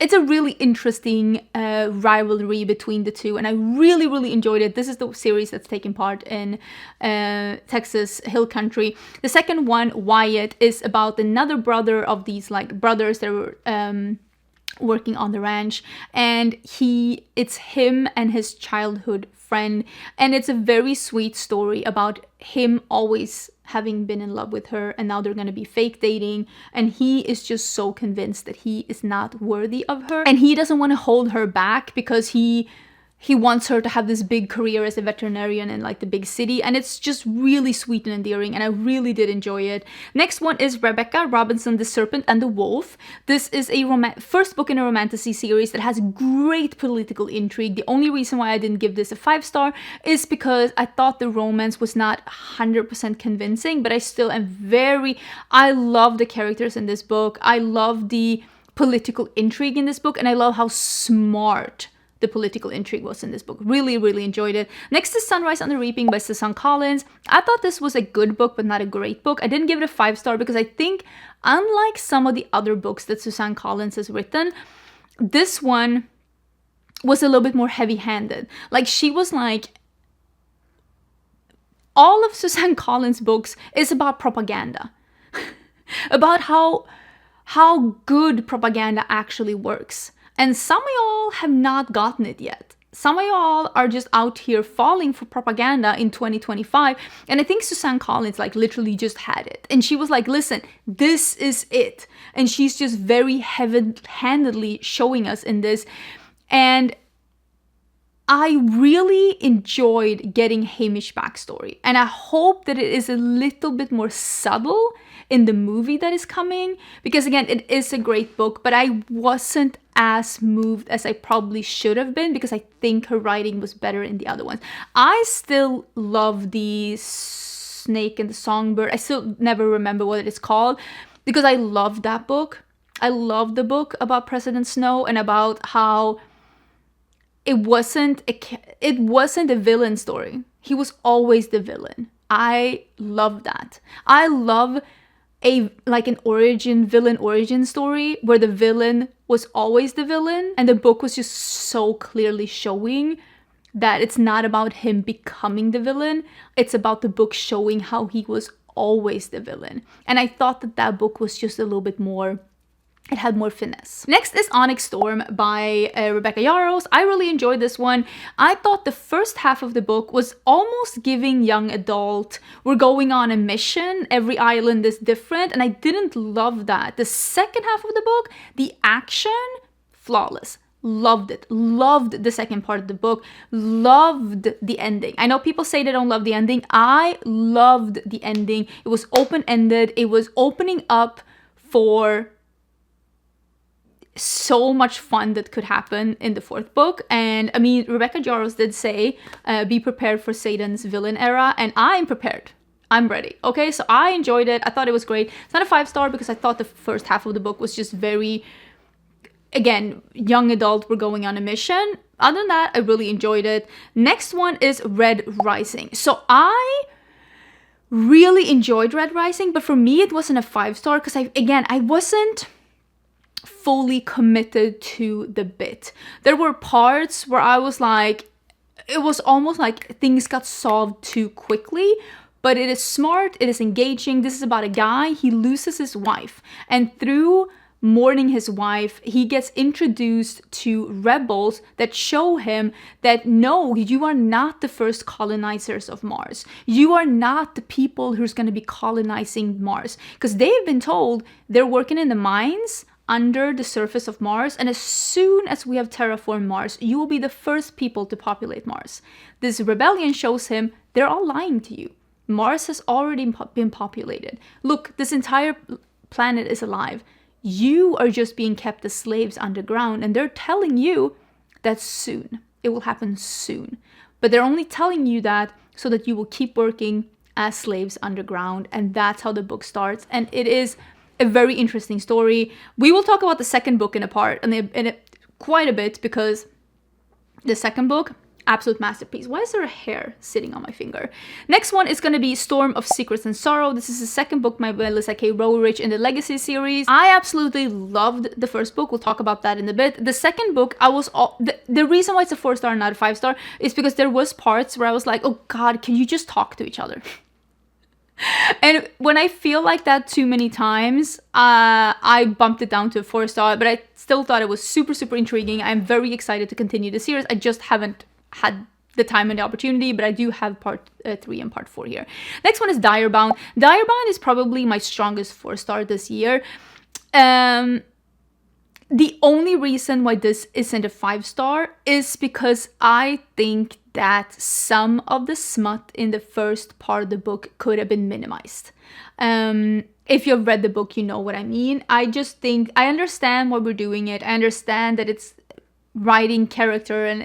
it's a really interesting rivalry between the two, and I really, really enjoyed it. This is the series that's taking part in Texas Hill Country. The second one, Wyatt, is about another brother of these like brothers that were working on the ranch, and it's him and his childhood friend, and it's a very sweet story about him always having been in love with her, and now they're gonna be fake dating, and he is just so convinced that he is not worthy of her, and he doesn't want to hold her back because he wants her to have this big career as a veterinarian in like the big city, and it's just really sweet and endearing, and I really did enjoy it. Next one is Rebecca Robinson, The Serpent and the Wolf. This is a first book in a romantasy series that has great political intrigue. The only reason why I didn't give this a 5-star is because I thought the romance was not 100% convincing, but I still am I love the characters in this book. I love the political intrigue in this book, and I love how smart the political intrigue was in this book. Really, really enjoyed it. Next is Sunrise on the Reaping by Susan Collins. I thought this was a good book, but not a great book. I didn't give it a 5-star because I think, unlike some of the other books that Susan Collins has written, this one was a little bit more heavy-handed. Like, she was like, all of Susan Collins' books is about propaganda. About how good propaganda actually works. And some of y'all have not gotten it yet. Some of y'all are just out here falling for propaganda in 2025. And I think Susan Collins like literally just had it. And she was like, listen, this is it. And she's just very heavy-handedly showing us in this. And I really enjoyed getting Hamish backstory. And I hope that it is a little bit more subtle in the movie that is coming, because again, it is a great book, but I wasn't as moved as I probably should have been because I think her writing was better in the other ones. I still love the Snake and the Songbird. I still never remember what it is called because I love that book. I love the book about President Snow and about how it wasn't a villain story. He was always the villain. I love that. I love an villain origin story where the villain was always the villain, and the book was just so clearly showing that it's not about him becoming the villain, it's about the book showing how he was always the villain. And I thought that book was just a little bit more, it had more finesse. Next is Onyx Storm by Rebecca Yarros. I really enjoyed this one. I thought the first half of the book was almost giving young adult, we're going on a mission, every island is different, and I didn't love that. The second half of the book, the action, flawless. Loved it. Loved the second part of the book. Loved the ending. I know people say they don't love the ending. I loved the ending. It was open-ended. It was opening up for so much fun that could happen in the fourth book. And I mean, Rebecca Yarros did say, be prepared for Satan's villain era, and I'm prepared. I'm ready. Okay, so I enjoyed it. I thought it was great. It's not a 5-star because I thought the first half of the book was just very, again, young adult, we're going on a mission. Other than that, I really enjoyed it. Next one is Red Rising. So I really enjoyed Red Rising, but for me it wasn't a 5-star because I wasn't fully committed to the bit. There were parts where I was like, it was almost like things got solved too quickly, but it is smart, it is engaging. This is about a guy, he loses his wife, and through mourning his wife, he gets introduced to rebels that show him that no, you are not the first colonizers of Mars. You are not the people who's going to be colonizing Mars, because they've been told they're working in the mines under the surface of Mars, and as soon as we have terraformed Mars, you will be the first people to populate Mars. This rebellion shows him they're all lying to you. Mars has already been populated. Look, this entire planet is alive. You are just being kept as slaves underground, and they're telling you That's soon. It will happen soon. But they're only telling you that so that you will keep working as slaves underground. And that's how the book starts. And it is a very interesting story. We will talk about the second book in quite a bit, because the second book, absolute masterpiece. Why is there a hair sitting on my finger? Next one is going to be Storm of Secrets and Sorrow. This is the second book by Melissa K. Roerich in the Legacy series. I absolutely loved the first book. We'll talk about that in a bit. The second book, the reason why it's a 4-star and not a 5-star is because there was parts where I was like, oh God, can you just talk to each other? And when I feel like that too many times, I bumped it down to a 4-star, but I still thought it was super, super intriguing. I'm very excited to continue the series. I just haven't had the time and the opportunity, but I do have part 3 and part 4 here. Next one is Direbound. Direbound is probably my strongest 4-star this year. The only reason why this isn't a 5-star is because I think that some of the smut in the first part of the book could have been minimized. If you've read the book, you know what I mean. I just think, I understand why we're doing it. I understand that it's writing character, and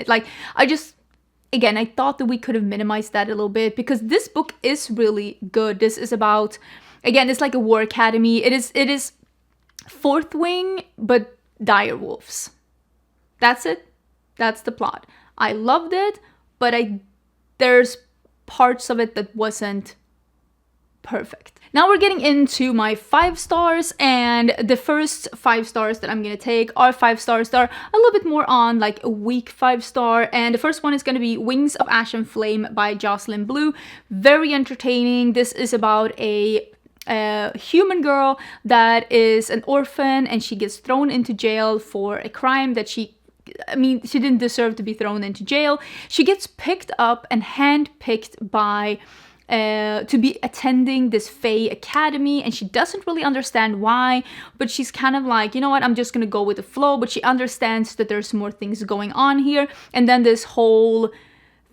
again, I thought that we could have minimized that a little bit, because this book is really good. This is about, again, it's like a war academy. It is Fourth Wing, but dire wolves. That's it. That's the plot. I loved it, but there's parts of it that wasn't perfect. Now we're getting into my 5 stars, and the first 5 stars that I'm gonna take are 5 stars that are a little bit more on like a weak 5-star, and the first one is gonna be Wings of Ash and Flame by Jocelyn Blue. Very entertaining. This is about a human girl that is an orphan, and she gets thrown into jail for a crime that she didn't deserve to be thrown into jail. She gets picked up and handpicked by to be attending this Fae Academy, and she doesn't really understand why, but she's kind of like, you know what, I'm just gonna go with the flow. But she understands that there's more things going on here, and then this whole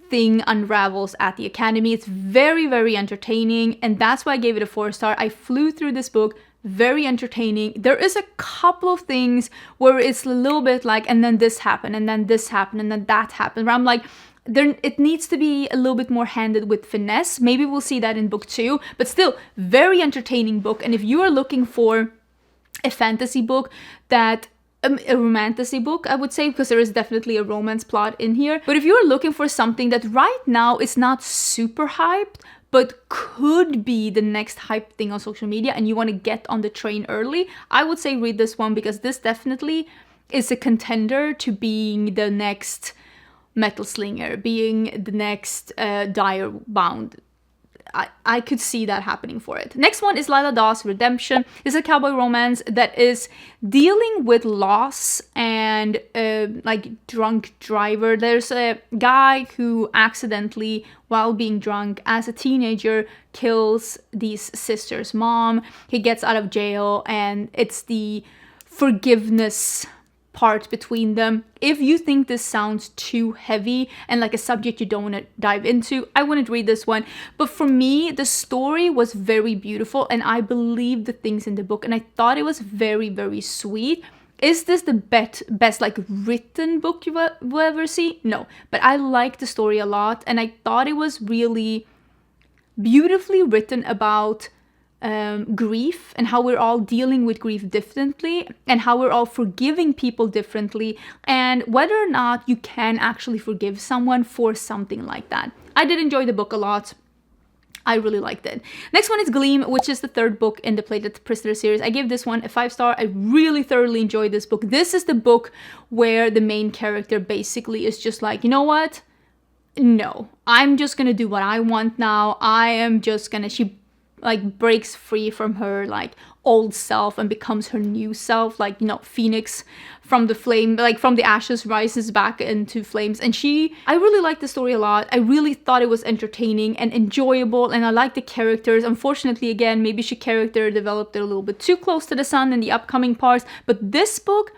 thing unravels at the academy. It's very, very entertaining, and that's why I gave it a 4-star. I flew through this book. Very entertaining. There is a couple of things where it's a little bit like, and then this happened, and then this happened, and then that happened, where I'm like, it needs to be a little bit more handled with finesse. Maybe we'll see that in book 2, but still, very entertaining book. And if you are looking for a fantasy book that a romantasy book, I would say, because there is definitely a romance plot in here. But if you're looking for something that right now is not super hyped, but could be the next hype thing on social media, and you want to get on the train early, I would say read this one, because this definitely is a contender to being the next Metal Slinger, being the next Direbound. I could see that happening for it. Next one is Lila Dawes Redemption. It's a cowboy romance that is dealing with loss and like drunk driver. There's a guy who accidentally, while being drunk as a teenager, kills these sisters' mom. He gets out of jail, and it's the forgiveness part between them. If you think this sounds too heavy and like a subject you don't want to dive into, I wouldn't read this one. But for me, the story was very beautiful, and I believed the things in the book, and I thought it was very, very sweet. Is this the best like written book you will ever see? No, but I liked the story a lot, and I thought it was really beautifully written about grief, and how we're all dealing with grief differently, and how we're all forgiving people differently, and whether or not you can actually forgive someone for something like that. I did enjoy the book a lot. I really liked it. Next one is Gleam, which is the 3rd book in the Plated Prisoner series. I gave this one a 5-star. I really thoroughly enjoyed this book. This is the book where the main character basically is just like, you know what? No, I'm just gonna do what I want now. She like breaks free from her like old self and becomes her new self, like, you know, Phoenix from the flame, like from the ashes rises back into flames. And I really liked the story a lot. I really thought it was entertaining and enjoyable, and I liked the characters. Unfortunately, again, maybe she character developed a little bit too close to the sun in the upcoming parts, but this book,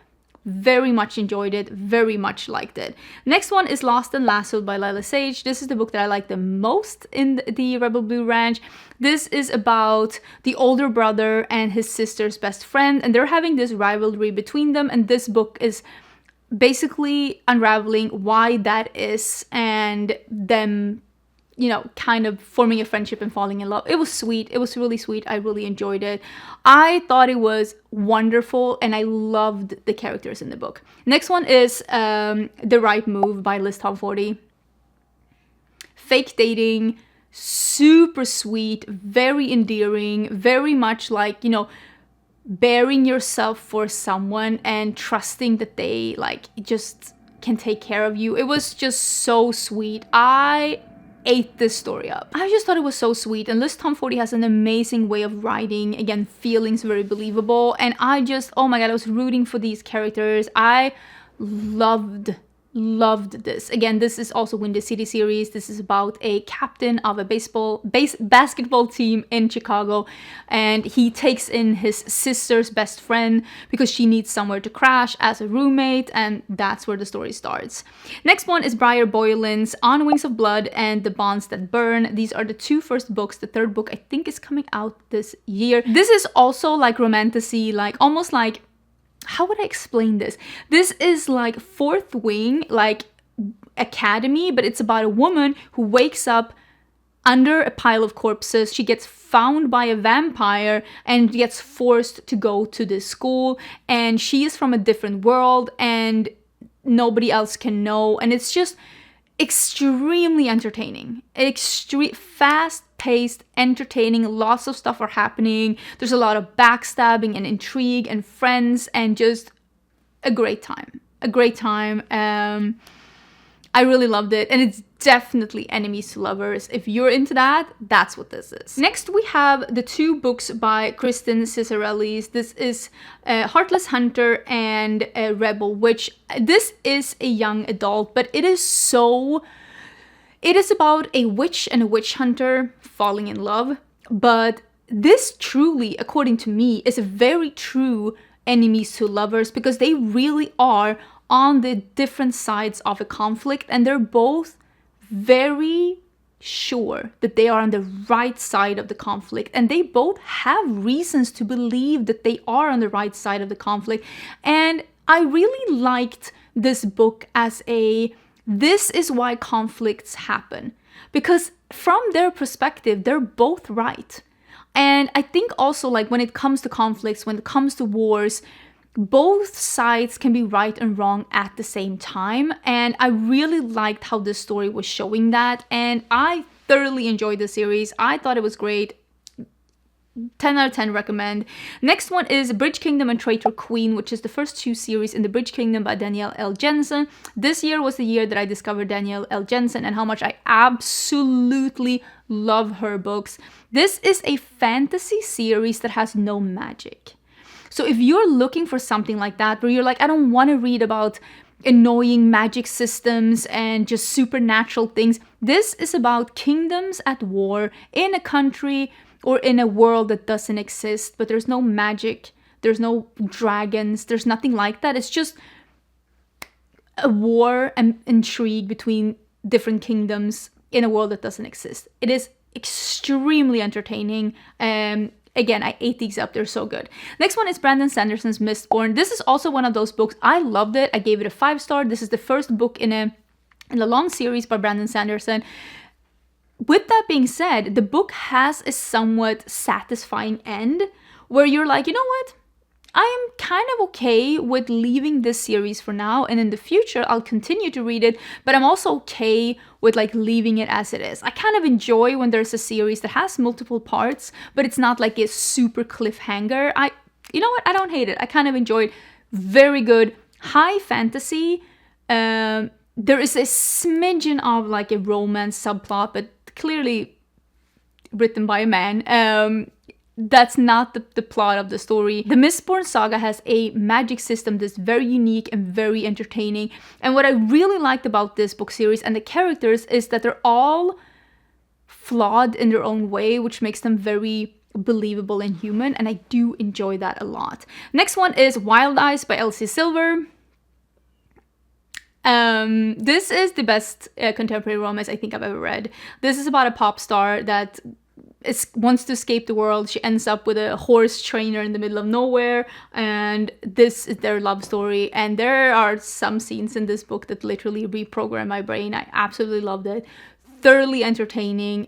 very much enjoyed it, very much liked it. Next one is Lost and Lassoed by Lila Sage. This is the book that I like the most in the Rebel Blue Ranch. This is about the older brother and his sister's best friend, and they're having this rivalry between them, and this book is basically unraveling why that is, and them, you know, kind of forming a friendship and falling in love. It was sweet. It was really sweet. I really enjoyed it. I thought it was wonderful, and I loved the characters in the book. Next one is The Right Move by Liz Tom 40. Fake dating, super sweet, very endearing, very much like, you know, bearing yourself for someone and trusting that they like just can take care of you. It was just so sweet. I ate this story up. I just thought it was so sweet, and Liz Tom 40 has an amazing way of writing. Again, feelings very believable, and I just, oh my god, I was rooting for these characters. I loved this. Again, this is also Windy City series. This is about a captain of a basketball team in Chicago, and he takes in his sister's best friend because she needs somewhere to crash as a roommate, and that's where the story starts. Next one is Briar Boylan's On Wings of Blood and The Bonds That Burn. These are the two first books. The third book I think is coming out this year. This is also like romantasy, like almost like, how would I explain this? This is like Fourth Wing, like academy, but it's about a woman who wakes up under a pile of corpses. She gets found by a vampire and gets forced to go to this school, and she is from a different world and nobody else can know, and it's just extremely entertaining. Fast-paced, entertaining. Lots of stuff are happening. There's a lot of backstabbing and intrigue and friends, and just a great time. I really loved it, and it's definitely enemies to lovers. If you're into that, that's what this is. Next, we have the two books by Kristen Cicarelli. This is Heartless Hunter and Rebel Witch. This is a young adult, but it is about a witch and a witch hunter falling in love. But this truly, according to me, is a very true enemies to lovers, because they really are on the different sides of a conflict, and they're both very sure that they are on the right side of the conflict, and they both have reasons to believe that they are on the right side of the conflict. And I really liked this book as this is why conflicts happen, because from their perspective, they're both right. And I think also, like, when it comes to conflicts, when it comes to wars, both sides can be right and wrong at the same time. And I really liked how this story was showing that. And I thoroughly enjoyed the series. I thought it was great. 10 out of 10 recommend. Next one is Bridge Kingdom and Traitor Queen, which is the first two series in the Bridge Kingdom by Danielle L. Jensen. This year was the year that I discovered Danielle L. Jensen and how much I absolutely love her books. This is a fantasy series that has no magic. So if you're looking for something like that, where you're like, I don't want to read about annoying magic systems and just supernatural things, this is about kingdoms at war in a country or in a world that doesn't exist, but there's no magic, there's no dragons, there's nothing like that. It's just a war and intrigue between different kingdoms in a world that doesn't exist. It is extremely entertaining. Again, I ate these up. They're so good. Next one is Brandon Sanderson's Mistborn. This is also one of those books. I loved it. I gave it a 5-star. This is the first book in a long series by Brandon Sanderson. With that being said, the book has a somewhat satisfying end where you're like, you know what? I am kind of okay with leaving this series for now, and in the future I'll continue to read it, but I'm also okay with like leaving it as it is. I kind of enjoy when there's a series that has multiple parts, but it's not like a super cliffhanger. You know what? I don't hate it. I kind of enjoy it. Very good. High fantasy. There is a smidgen of like a romance subplot, but clearly written by a man. That's not the plot of the story. The Mistborn saga has a magic system that's very unique and very entertaining. And what I really liked about this book series and the characters is that they're all flawed in their own way, which makes them very believable and human. And I do enjoy that a lot. Next one is Wild Eyes by Elsie Silver. This is the best contemporary romance I think I've ever read. This is about a pop star that wants to escape the world. She ends up with a horse trainer in the middle of nowhere, and this is their love story. And there are some scenes in this book that literally reprogram my brain. I absolutely loved it. Thoroughly entertaining.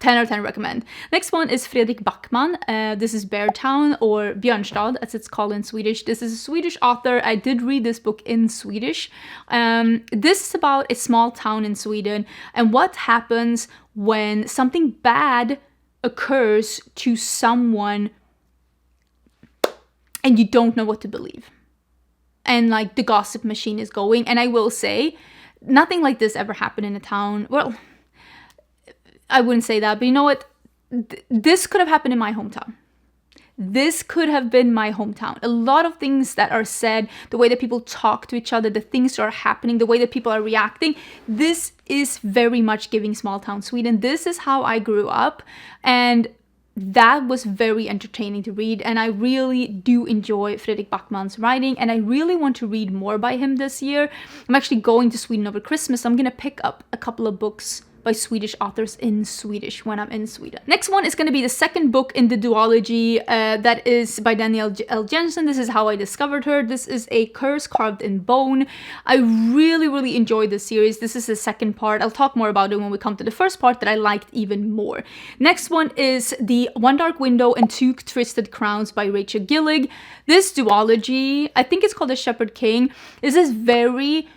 10 out of 10 recommend. Next one is Fredrik Backman. This is Bear Town, or Björnstad as it's called in Swedish. This is a Swedish author. I did read this book in Swedish. This is about a small town in Sweden and what happens when something bad occurs to someone and you don't know what to believe. And like the gossip machine is going. And I will say, nothing like this ever happened in a town. Well, I wouldn't say that, but you know what? This could have happened in my hometown. This could have been my hometown. A lot of things that are said, the way that people talk to each other, the things that are happening, the way that people are reacting, this is very much giving small town Sweden. This is how I grew up, and that was very entertaining to read, and I really do enjoy Fredrik Backman's writing, and I really want to read more by him this year. I'm actually going to Sweden over Christmas, so I'm gonna pick up a couple of books by Swedish authors in Swedish when I'm in Sweden. Next one is going to be the second book in the duology that is by Danielle L. Jensen. This is how I discovered her. This is A Curse Carved in Bone. I really enjoyed this series. This is the second part. I'll talk more about it when we come to the first part that I liked even more. Next one is The One Dark Window and Two Twisted Crowns by Rachel Gillig. This duology, I think it's called The Shepherd King, is this very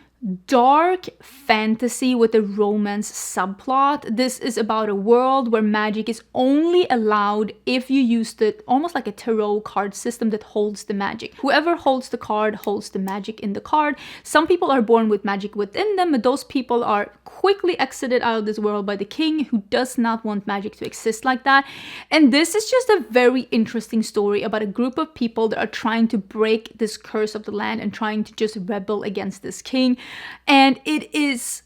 dark fantasy with a romance subplot. This is about a world where magic is only allowed if you use almost like a tarot card system that holds the magic. Whoever holds the card holds the magic in the card. Some people are born with magic within them, but those people are quickly exited out of this world by the king, who does not want magic to exist like that. And this is just a very interesting story about a group of people that are trying to break this curse of the land and trying to just rebel against this king. And it is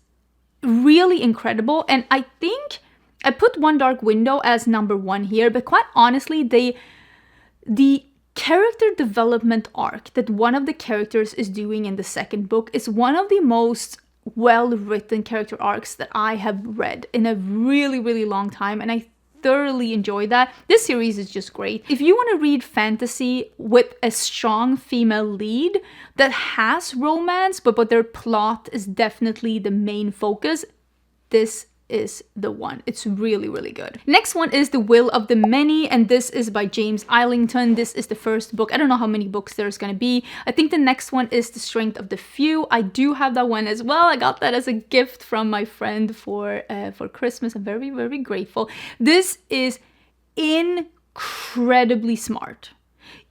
really incredible. And I think I put One Dark Window as number one here, but quite honestly, the character development arc that one of the characters is doing in the second book is one of the most well-written character arcs that I have read in a really long time, and I thoroughly enjoy that. This series is just great. If you want to read fantasy with a strong female lead that has romance, but their plot is definitely the main focus, this is the one. It's really good. Next one is The Will of the Many, and this is by James Islington. This is the first book. I don't know how many books there's gonna be. I think the next one is The Strength of the Few. I do have that one as well. I got that as a gift from my friend for Christmas. I'm very grateful. This is incredibly smart.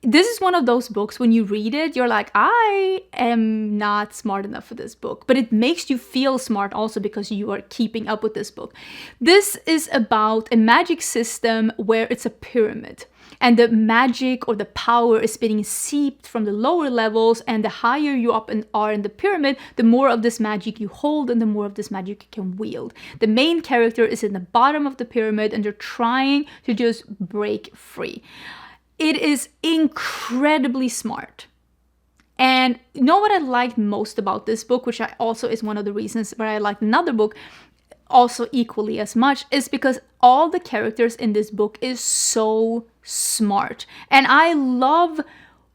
This is one of those books, when you read it, you're like, I am not smart enough for this book. But it makes you feel smart also because you are keeping up with this book. This is about a magic system where it's a pyramid. And the magic or the power is being seeped from the lower levels. And the higher you up are in the pyramid, the more of this magic you hold and the more of this magic you can wield. The main character is in the bottom of the pyramid and they're trying to just break free. It is incredibly smart. And you know what I liked most about this book, which also is one of the reasons why I liked another book also equally as much, is because all the characters in this book is so smart. And I love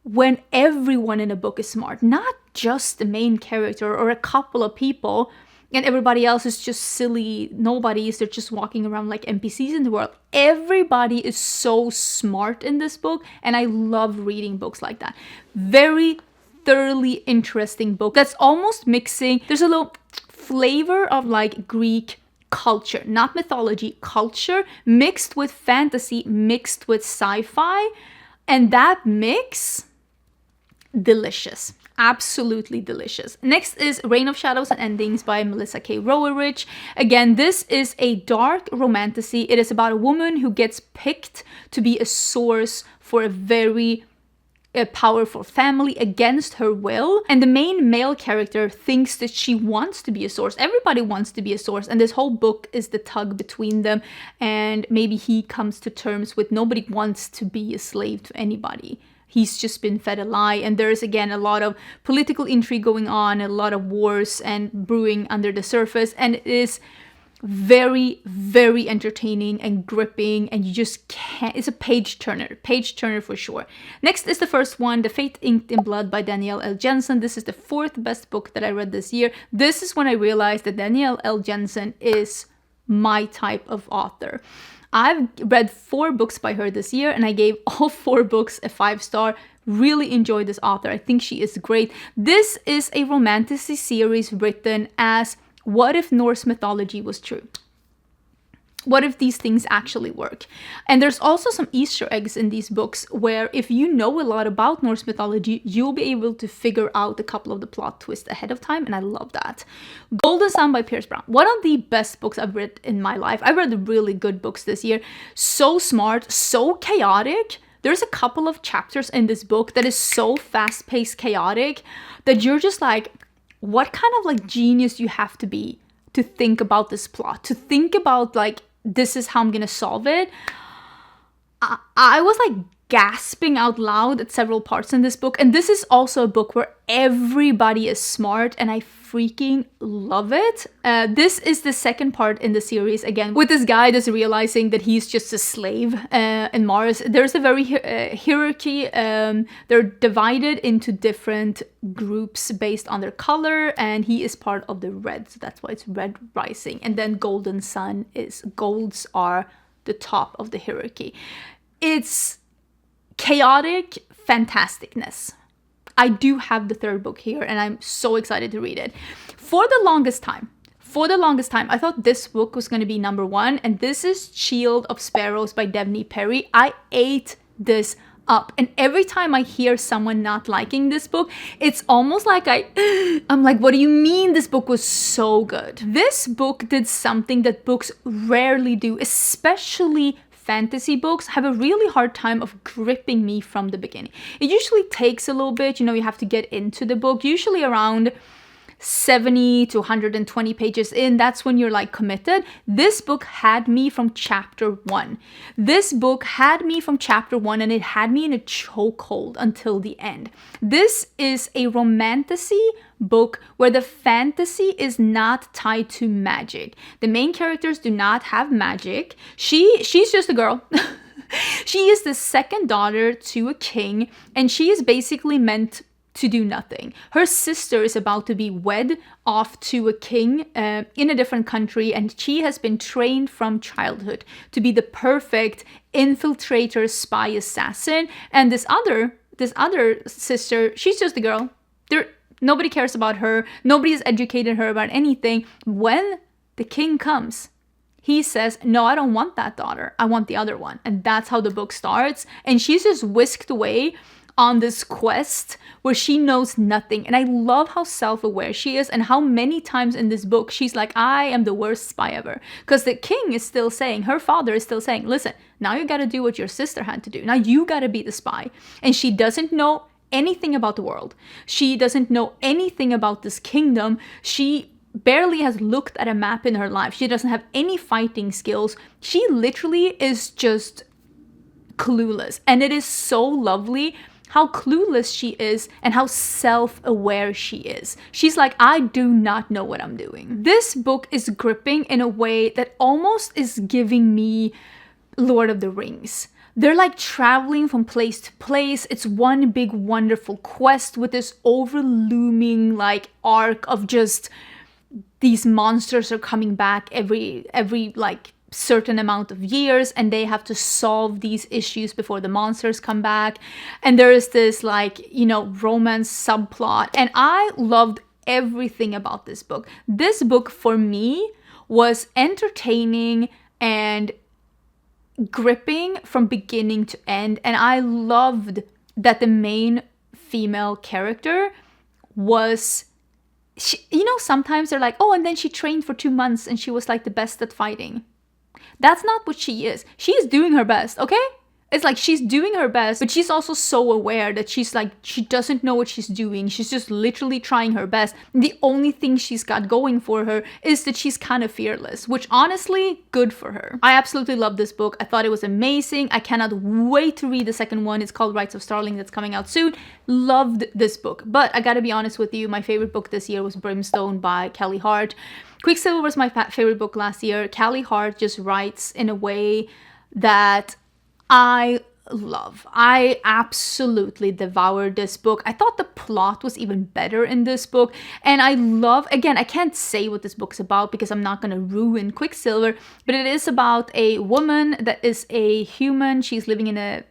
when everyone in a book is smart, not just the main character or a couple of people, and everybody else is just silly nobodies. They're just walking around like NPCs in the world. Everybody is so smart in this book, and I love reading books like that. Very thoroughly interesting book that's almost mixing. There's a little flavor of like Greek culture, not mythology, culture, mixed with fantasy, mixed with sci-fi, and that mix, delicious. Absolutely delicious. Next is Reign of Shadows and Endings by Melissa K. Roerich. Again, this is a dark romantasy. It is about a woman who gets picked to be a source for a very powerful family against her will. And the main male character thinks that she wants to be a source. Everybody wants to be a source. And this whole book is the tug between them. And maybe he comes to terms with nobody wants to be a slave to anybody. He's just been fed a lie, and there's again a lot of political intrigue going on, a lot of wars and brewing under the surface, and it is Very, very entertaining and gripping, and you just can't, it's a page turner for sure. Next is the first one, The Fate Inked in Blood by Danielle L. Jensen. This is the fourth best book that I read this year. This is when I realized that Danielle L. Jensen is my type of author. I've read 4 books by her this year, and I gave all 4 books a 5-star. Really enjoyed this author. I think she is great. This is a romantasy series written as what if Norse mythology was true? What if these things actually work? And there's also some Easter eggs in these books where if you know a lot about Norse mythology, you'll be able to figure out a couple of the plot twists ahead of time, and I love that. Golden Sun by Pierce Brown. One of the best books I've read in my life. I read really good books this year. So smart, so chaotic. There's a couple of chapters in this book that is so fast-paced, chaotic, that you're just like, what kind of like genius you have to be to think about this plot, to think about like, this is how I'm gonna solve it. I was like gasping out loud at several parts in this book. And this is also a book where everybody is smart, and I freaking love it. This is the second part in the series, again, with this guy that's realizing that he's just a slave in Mars. There's a very hierarchy. They're divided into different groups based on their color, and he is part of the red, so that's why it's Red Rising. And then Golden Sun is, golds are the top of the hierarchy. It's chaotic fantasticness. I do have the third book here, and I'm so excited to read it. For the longest time, I thought this book was going to be number 1, and this is Shield of Sparrows by Devney Perry. I ate this up, and every time I hear someone not liking this book, it's almost like I'm like, what do you mean this book was so good? This book did something that books rarely do, especially fantasy books have a really hard time of gripping me from the beginning. It usually takes a little bit, you have to get into the book, usually around 70 to 120 pages in. That's when you're like committed. This book had me from chapter 1. This book had me from chapter 1, and it had me in a chokehold until the end. This is a romantasy book where the fantasy is not tied to magic. The main characters do not have magic. She's just a girl. She is the second daughter to a king, and she is basically meant to do nothing. Her sister is about to be wed off to a king in a different country, and she has been trained from childhood to be the perfect infiltrator, spy, assassin. And this other sister, she's just a girl. Nobody cares about her. Nobody has educated her about anything. When the king comes, he says, no, I don't want that daughter. I want the other one. And that's how the book starts. And she's just whisked away on this quest where she knows nothing. And I love how self-aware she is, and how many times in this book she's like, I am the worst spy ever. Because the king is still saying, her father is still saying, listen, now you gotta do what your sister had to do. Now you gotta be the spy. And she doesn't know anything about the world. She doesn't know anything about this kingdom. She barely has looked at a map in her life. She doesn't have any fighting skills. She literally is just clueless. And it is so lovely how clueless she is and how self-aware she is. She's like, I do not know what I'm doing. This book is gripping in a way that almost is giving me Lord of the Rings. They're like traveling from place to place. It's one big wonderful quest with this overlooming like arc of just these monsters are coming back every like certain amount of years, and they have to solve these issues before the monsters come back. And there is this like, romance subplot, and I loved everything about this book. This book for me was entertaining and gripping from beginning to end, and I loved that the main female character was sometimes they're like, oh, and then she trained for 2 months and she was like the best at fighting. That's not what she is. She is doing her best, okay? It's like she's doing her best, but she's also so aware that she's like, she doesn't know what she's doing. She's just literally trying her best. And the only thing she's got going for her is that she's kind of fearless, which honestly, good for her. I absolutely love this book. I thought it was amazing. I cannot wait to read the second one. It's called Rights of Starling, that's coming out soon. Loved this book. But I gotta be honest with you, my favorite book this year was Brimstone by Kelly Hart. Quicksilver was my favorite book last year. Kelly Hart just writes in a way that I love. I absolutely devoured this book. I thought the plot was even better in this book. And I love, again, I can't say what this book's about because I'm not going to ruin Quicksilver, but it is about a woman that is a human. She's living in a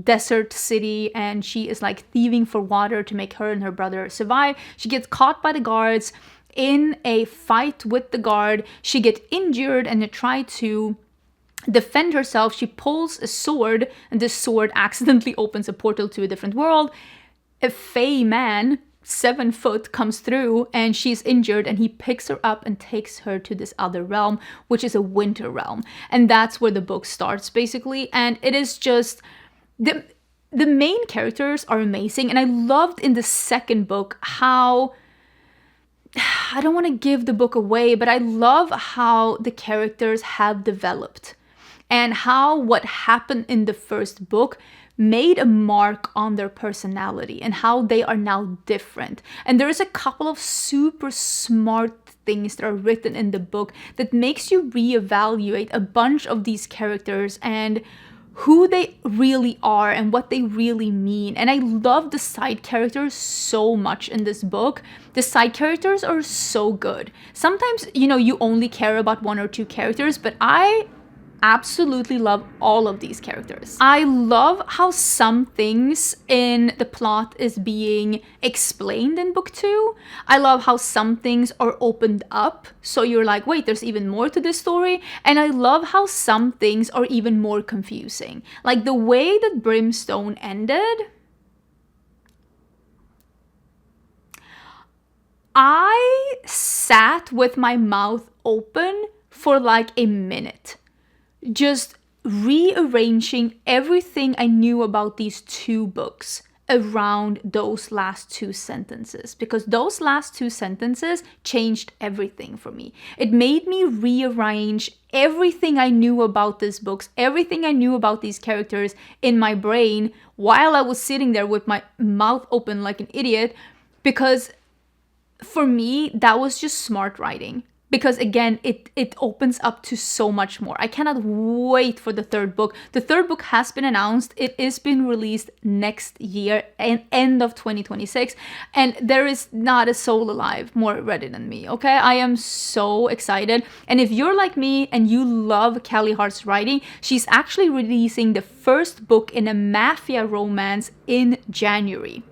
desert city and she is like thieving for water to make her and her brother survive. She gets caught by the guards in a fight with the guard. She gets injured and they try to defend herself. She pulls a sword and this sword accidentally opens a portal to a different world. A fey man, 7 foot, comes through and she's injured and he picks her up and takes her to this other realm, which is a winter realm. And that's where the book starts basically. And it is just, the main characters are amazing. And I loved in the second book how, I don't want to give the book away, but I love how the characters have developed. And how what happened in the first book made a mark on their personality and how they are now different. And there is a couple of super smart things that are written in the book that makes you reevaluate a bunch of these characters and who they really are and what they really mean. And I love the side characters so much in this book. The side characters are so good. Sometimes, you only care about 1 or 2 characters, but I absolutely love all of these characters. I love how some things in the plot is being explained in book 2. I love how some things are opened up, so you're like, wait, there's even more to this story. And I love how some things are even more confusing. Like the way that Brimstone ended, I sat with my mouth open for like a minute, just rearranging everything I knew about these 2 books around those last 2 sentences, because those last 2 sentences changed everything for me. It made me rearrange everything I knew about these books, everything I knew about these characters in my brain while I was sitting there with my mouth open like an idiot, because for me, that was just smart writing. Because again, it opens up to so much more. I cannot wait for the 3rd book. The 3rd book has been announced. It is being released next year, end of 2026. And there is not a soul alive more ready than me, okay? I am so excited. And if you're like me and you love Kelly Hart's writing, she's actually releasing the 1st book in a mafia romance in January.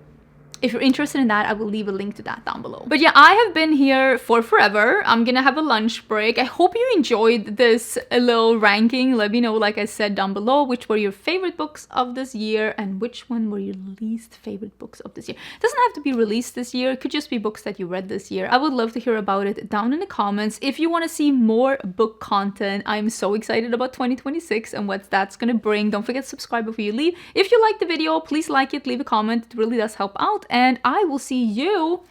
If you're interested in that, I will leave a link to that down below. But yeah, I have been here for forever. I'm gonna have a lunch break. I hope you enjoyed this little ranking. Let me know, like I said down below, which were your favorite books of this year and which one were your least favorite books of this year. It doesn't have to be released this year. It could just be books that you read this year. I would love to hear about it down in the comments. If you want to see more book content, I'm so excited about 2026 and what that's gonna bring. Don't forget to subscribe before you leave. If you liked the video, please like it, leave a comment. It really does help out. And I will see you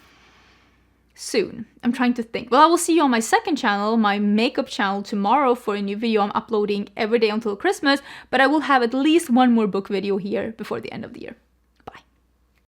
soon. I'm trying to think. Well, I will see you on my second channel, my makeup channel, tomorrow for a new video I'm uploading every day until Christmas, but I will have at least one more book video here before the end of the year.